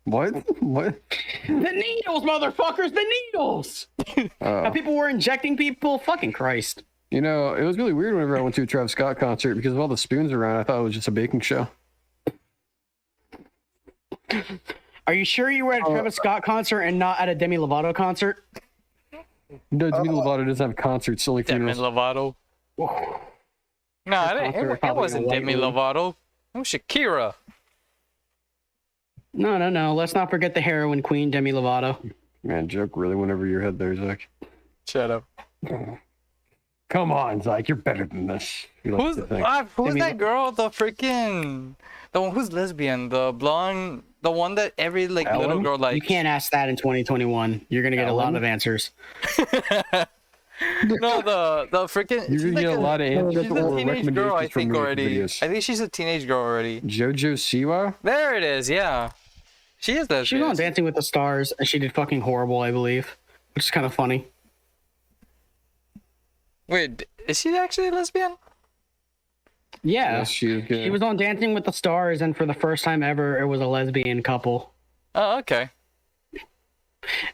What? What? The needles, motherfuckers! The needles! How people were injecting people? Fucking Christ. You know, it was really weird whenever I went to a Travis Scott concert because of all the spoons around. I thought it was just a baking show. Are you sure you were at a Travis Scott concert and not at a Demi Lovato concert? No, Demi Lovato doesn't have concerts, only Demi funerals. Lovato. No, it wasn't Demi Lovato. It was Shakira. No. Let's not forget the heroin queen, Demi Lovato. Man, joke really went over your head there, Zach. Shut up. Come on, Zach, you're better than this. Who's that girl? The one who's lesbian, the blonde, the one that every little girl likes. You can't ask that in 2021. You're gonna get a lot of answers. No, the freaking. You're gonna get a lot of answers. She's a teenage girl, I think already. I think she's a teenage girl already. JoJo Siwa? There it is. Yeah, she is lesbian. She was on Dancing with the Stars, and she did fucking horrible, I believe, which is kind of funny. Wait, is she actually a lesbian? Yeah, Yes, she is good. she was on Dancing with the Stars, and for the first time ever, it was a lesbian couple. Oh, okay.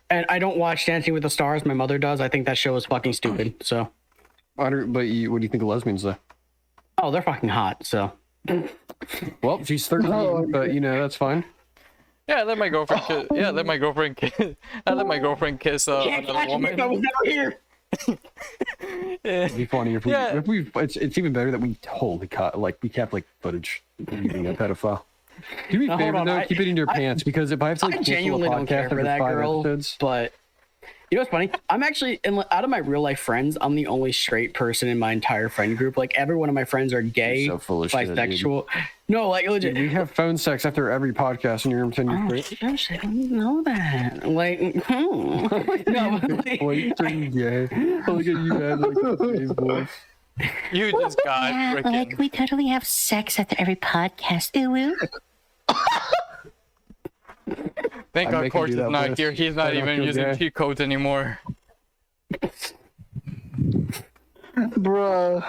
And I don't watch Dancing with the Stars. My mother does. I think that show is fucking stupid. So, What do you think of lesbians, though? oh, they're fucking hot. So, Well, she's 13, but, you know, that's fine. Yeah, I let my girlfriend kiss. Yeah, I let my girlfriend kiss. I let my girlfriend kiss another woman. I was never here. It'd be funny if we, Yeah. it's even better that we totally cut, we kept, footage of you being a pedophile. Do me a favor, though, keep it in your pants, because if I have to, I cancel genuinely a don't care podcast for every that 5 girl. episodes... But you know what's funny? I'm actually out of my real life friends. I'm the only straight person in my entire friend group. Like every one of my friends are gay, You're so full of shit, bisexual. No, like legit. We have phone sex after every podcast, and you're going to pretend you're straight. Gosh, I don't know that. Like, no, like, Boy, you're turning gay. Look at you, had a gay voice. You just got freaking. we totally have sex after every podcast. Ooh. Thank I'm God making Course you is that not list. here. He's I not don't even feel using gay. cheat codes anymore. Bruh.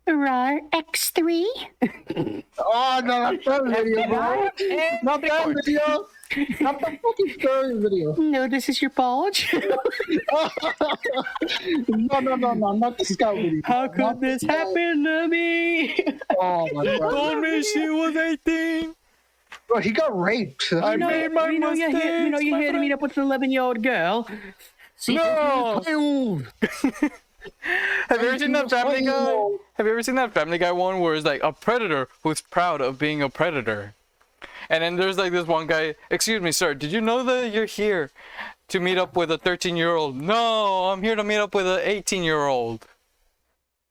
Rar X3. Oh, no, not that video, bro. Not that video. Not the fucking story video. No, this is your bulge. No, not the scout video. how could this happen to me? Oh, my God. Told me she was 18. Bro, he got raped. I made my you mistakes. you're here to meet up with an 11-year-old girl. No. Have you ever seen that Family Guy? Have you ever seen that Family Guy one where it's like a predator who's proud of being a predator? And then there's like this one guy, excuse me, sir, did you know that you're here to meet up with a 13-year-old? No, I'm here to meet up with an 18-year-old.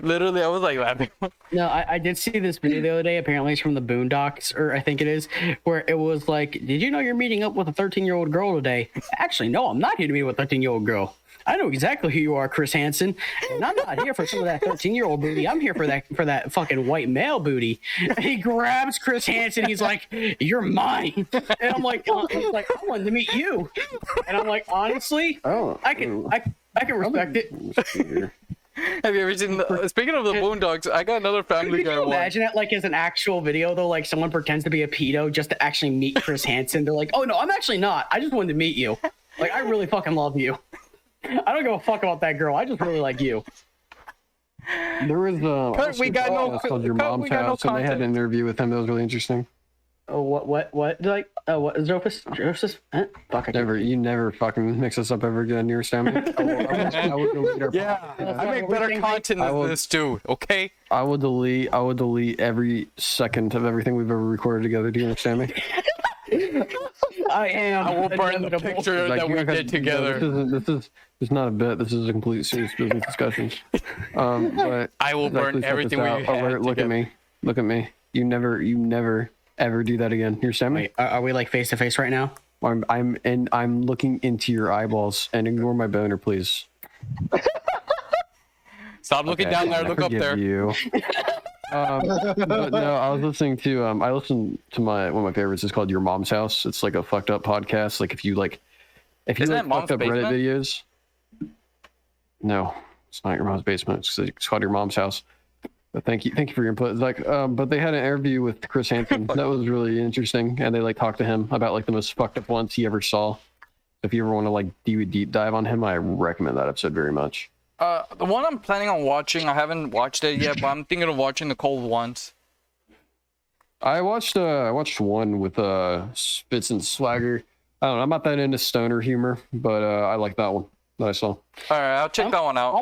Literally, I was like laughing. No, I did see this video the other day. Apparently, it's from the Boondocks, or I think it is, where it was like, "Did you know you're meeting up with a 13-year-old girl today?" Actually, no, I'm not here to meet with a 13-year-old girl. I know exactly who you are, Chris Hansen, and I'm not here for some of that 13-year-old booty. I'm here for that fucking white male booty. And he grabs Chris Hansen. He's like, "You're mine," and I'm like, he's like, "I wanted to meet you," and I'm like, honestly, I can respect it. Have you ever seen? Speaking of the Boondocks, I got another Family Guy Could you one. imagine it like as an actual video though? Like someone pretends to be a pedo just to actually meet Chris Hansen. They're like, "Oh no, I'm actually not. I just wanted to meet you. Like I really fucking love you. I don't give a fuck about that girl. I just really like you." There was we got no. called Your Mom's House, and they had an interview with him that was really interesting. Oh, what? Like, what is Joseph? Fuck, You never fucking mix us up ever again. You're Sammy. I will delete our I make better content than this dude. Okay. I will delete every second of everything we've ever recorded together. Do you understand me? I am. I will burn the picture that we did together. This is not a bit. This is a complete serious business discussion. But I will burn everything we had together. Look at me. Look at me. You never ever do that again. You understand me? Wait, are we like face to face right now? I'm looking into your eyeballs and ignore my boner, please. Stop looking down there. Look up there. You. But no, I was listening to I listened to one of my favorites. It's called Your Mom's House. It's like a fucked up podcast. Like if you like Isn't that fucked up Mom's Reddit videos. No, it's not Your Mom's Basement. It's called Your Mom's House. But thank you for your input. Like, but they had an interview with Chris Hansen that was really interesting, and they like talked to him about like the most fucked up ones he ever saw. If you ever want to like do a deep dive on him, I recommend that episode very much. The one I'm planning on watching, I haven't watched it yet, but I'm thinking of watching the cold ones. I watched one with Spitz and Swagger. I don't know. I'm not that into stoner humor, but I like that one that I saw. All right, I'll check that one out.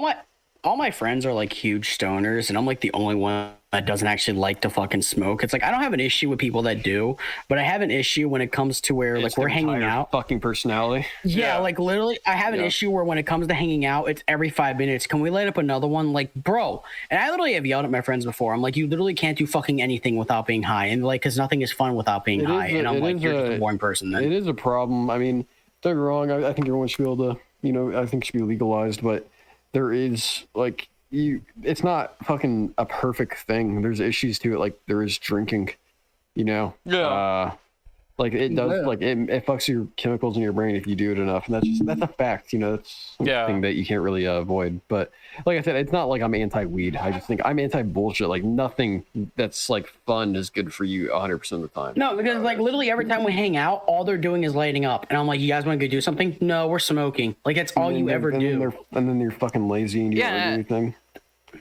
All my friends are like huge stoners, and I'm like the only one that doesn't actually like to fucking smoke. It's like I don't have an issue with people that do, but I have an issue when it comes to where like we're hanging out. Fucking personality. Yeah, like literally, I have an issue where when it comes to hanging out, it's every 5 minutes. Can we light up another one? Like, bro. And I literally have yelled at my friends before. I'm like, you literally can't do fucking anything without being high, and like, because nothing is fun without being high. And I'm like, you're just a boring person. Then it is a problem. I mean, don't get me wrong. I think everyone should be able to, I think it should be legalized, but there is like. It's not fucking a perfect thing. There's issues to it, like there is drinking, like it does, like it fucks your chemicals in your brain if you do it enough, and that's a fact. That's something that you can't really avoid. But like I said, it's not like I'm anti-weed. I just think I'm anti-bullshit. Like nothing that's like fun is good for you 100% of the time. No, because like literally every time we hang out, all they're doing is lighting up, and I'm like, you guys want to go do something? No, we're smoking. Like that's all you ever do. And then you're fucking lazy and you don't do anything.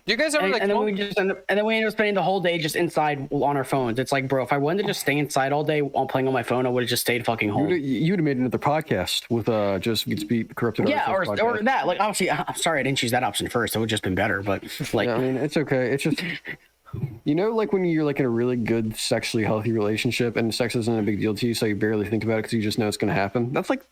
Do you guys ever and then we end up spending the whole day just inside on our phones. It's like, bro, if I wanted to just stay inside all day while playing on my phone, I would have just stayed fucking home. You'd have made another podcast with just Get Speed Corrupted. Yeah, or that. Like obviously, I'm sorry I didn't choose that option first. It would have just been better. But like, I mean, it's okay. It's just like when you're like in a really good sexually healthy relationship and sex isn't a big deal to you, so you barely think about it because you just know it's going to happen. That's like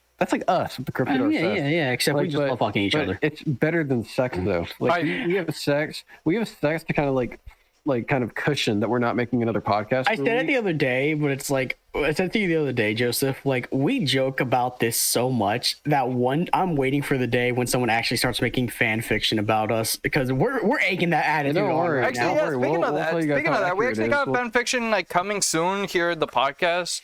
us with the Corrupted yeah. Except we just love fucking each other. It's better than sex though. Like we have sex. We have sex to kind of like kind of cushion that we're not making another podcast. I said it the other day, but it's like I said to you the other day, Joseph. Like we joke about this so much that I'm waiting for the day when someone actually starts making fan fiction about us because we're aching that attitude on right actually, now. Yeah, speaking of that, we actually got fan fiction like coming soon here at the podcast.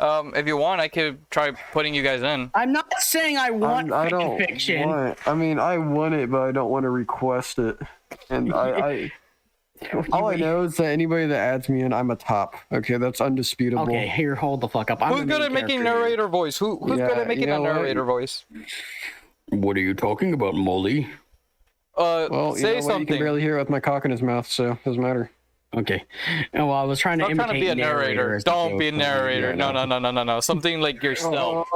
If you want, I could try putting you guys in. I'm not saying I want fan fiction. I want it, but I don't want to request it. And all I know is that anybody that adds me in, I'm a top. Okay, that's undisputable. Okay, here, hold the fuck up. Who's good at making narrator voice? Who's good at making a narrator voice? What are you talking about, Molly? Well, say something. You can barely hear it with my cock in his mouth, so it doesn't matter. Okay. Well, I was trying to imitate be a narrator. Don't be a narrator. No. Something like yourself.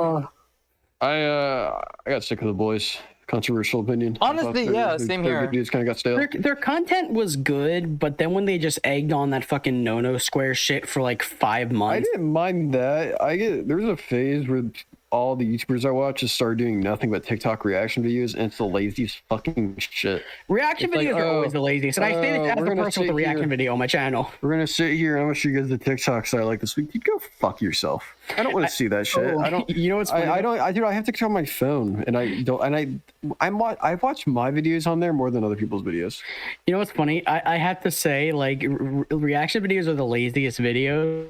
I got sick of the boys. Controversial opinion. Honestly, same here. Dudes kind of got stale. Their content was good, but then when they just egged on that fucking no square shit for like 5 months. I didn't mind that. There was a phase where all the YouTubers I watch just started doing nothing but TikTok reaction videos, and it's the laziest fucking shit. Reaction videos are always the laziest, and I say this as a person with a reaction video on my channel. We're gonna sit here and I'm gonna show you guys the TikToks I like this week. You go fuck yourself. I don't want to see that shit. I don't. You know what's funny? I don't. I have to control my phone, and I don't. And I watch my videos on there more than other people's videos. You know what's funny? I have to say, like, reaction videos are the laziest videos.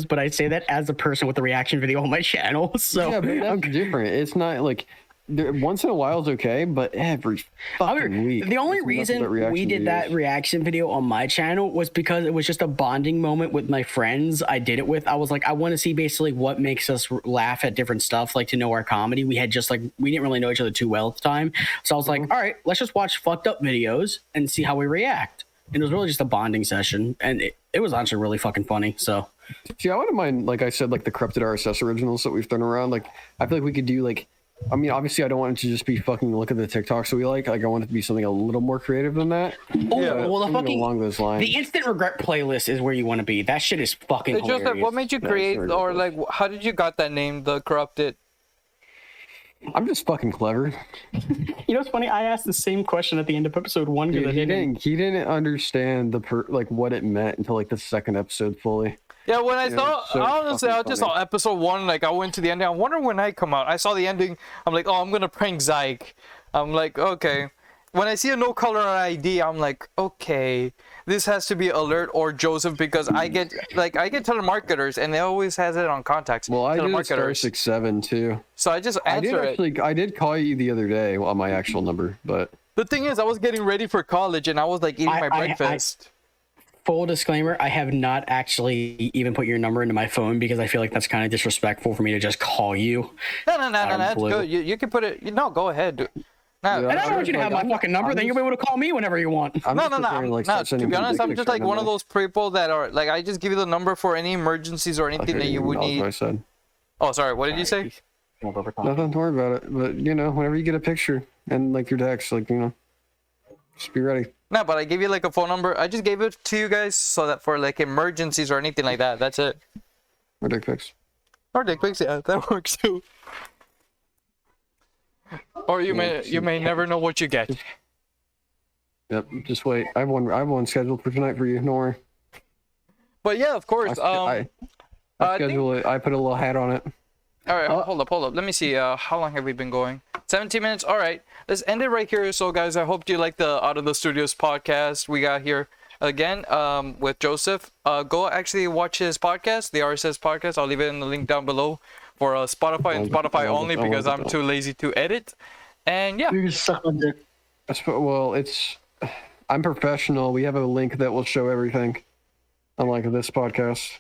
But I say that as a person with a reaction video on my channel. So yeah, but that's different. It's not like once in a while is okay, but every fucking week. The only reason we did that reaction video on my channel was because it was just a bonding moment with my friends I did it with. I was like, I want to see basically what makes us laugh at different stuff, like to know our comedy. We didn't really know each other too well at the time. So I was like, all right, let's just watch fucked up videos and see how we react. And it was really just a bonding session. And it was actually really fucking funny. So. See, I wouldn't mind, like I said, like the corrupted RSS originals that we've thrown around. Like, I feel like we could do like, I mean, obviously, I don't want it to just be fucking look at the TikToks that we like. Like, I want it to be something a little more creative than that. Oh, yeah, well, along those lines. The instant regret playlist is where you want to be. That shit is fucking hilarious. Joseph, what made you create, or like, how did you got that name, the corrupted? I'm just fucking clever. You know what's funny? I asked the same question at the end of episode 1. Dude, he didn't understand like what it meant until like the second episode fully. Yeah, when I saw, honestly, I just saw episode 1, like, I went to the ending. I wonder when I come out. I saw the ending. I'm like, oh, I'm going to prank Zyke. I'm like, okay. When I see a no color ID, I'm like, okay, this has to be Alert or Joseph, because I get telemarketers, and they always has it on contacts. Well, I did *67 too. So I just answer it. I did call you the other day on my actual number, but... The thing is, I was getting ready for college, and I was, like, eating my breakfast. Full disclaimer, I have not actually even put your number into my phone because I feel like that's kind of disrespectful for me to just call you. No, that's good. You can put it... No, go ahead. No, and I don't want you to have my fucking number, then you'll be able to call me whenever you want. No. To be honest, I'm just like one of those people that are... Like, I just give you the number for any emergencies or anything that you would need. What I said. Oh, sorry. What did you say? Nothing, don't worry about it. But, you know, whenever you get a picture and, like, your text, like, you know, just be ready. No, but I gave you like a phone number. I just gave it to you guys so that for like emergencies or anything like that. That's it. Or dick pics. Or dick pics, yeah, that works too. Or you may never know what you get. Yep, just wait. I have one scheduled for tonight for you. Don't worry. But yeah, of course. I schedule it. I put a little hat on it. All right, hold up. Let me see. How long have we been going? 17 minutes. All right, let's end it right here. So, guys, I hope you like the Out of the Studios podcast we got here again with Joseph. Go actually watch his podcast, the RSS podcast. I'll leave it in the link down below for Spotify and Spotify only because I'm too lazy to edit. And yeah. You suck on dick. Well, I'm professional. We have a link that will show everything. Unlike this podcast.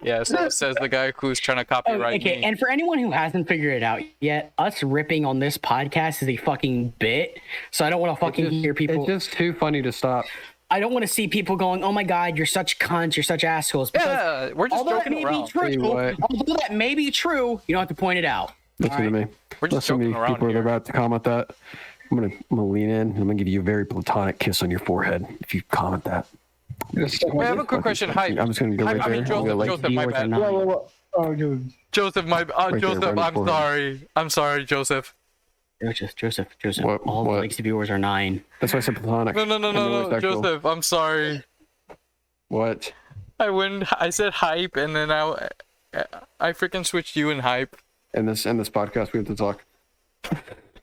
Yeah, so says the guy who's trying to copyright me. And for anyone who hasn't figured it out yet, us ripping on this podcast is a fucking bit. So I don't want to fucking hear people. It's just too funny to stop. I don't want to see people going, "Oh my god, you're such cunts, you're such assholes." Yeah, we're just joking around. Although that may be true, you don't have to point it out. Listen to me. We're just joking around. People are about to comment that. I'm gonna lean in. I'm gonna give you a very platonic kiss on your forehead if you comment that. I have a quick question. Hi. I'm just gonna go right there. I mean, Joseph, my bad. Oh, dude. Joseph, I'm sorry, Joseph. Joseph. All the likes viewers are 9. That's why I said platonic. No, Joseph, I'm sorry. What? I said hype, and then I freaking switched you and hype. In this podcast, we have to talk.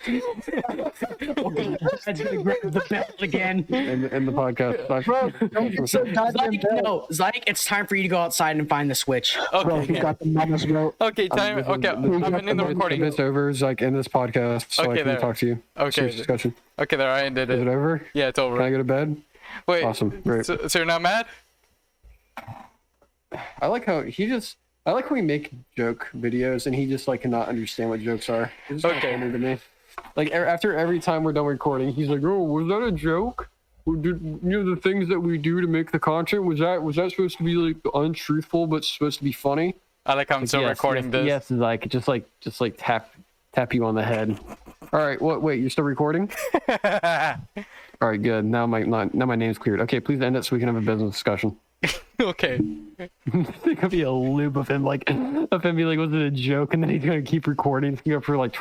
That's gonna grab the bell again. In the podcast. Zyke, it's time for you to go outside and find the switch. Okay. Bro, he got the mamas, bro. Okay, time. Okay, I'm in the recording. It's over. It's like in this podcast, so I can talk to you. Okay. Discussion. Okay, there, I ended it. Is it over? Yeah, it's over. Can I go to bed? Wait. Awesome. Great. So you're not mad? I like how we make joke videos and he just like cannot understand what jokes are. It's okay. Funny to me. Like after every time we're done recording, he's like, "Oh, was that a joke? You know the things that we do to make the content was that supposed to be like untruthful but supposed to be funny?" I like how I'm still recording this. Yes, like just like tap you on the head. All right, wait, you're still recording? All right, good. Now my name's cleared. Okay, please end it so we can have a business discussion. Okay. There could be a loop of him being like, was it a joke? And then he's gonna keep recording. It's gonna go for like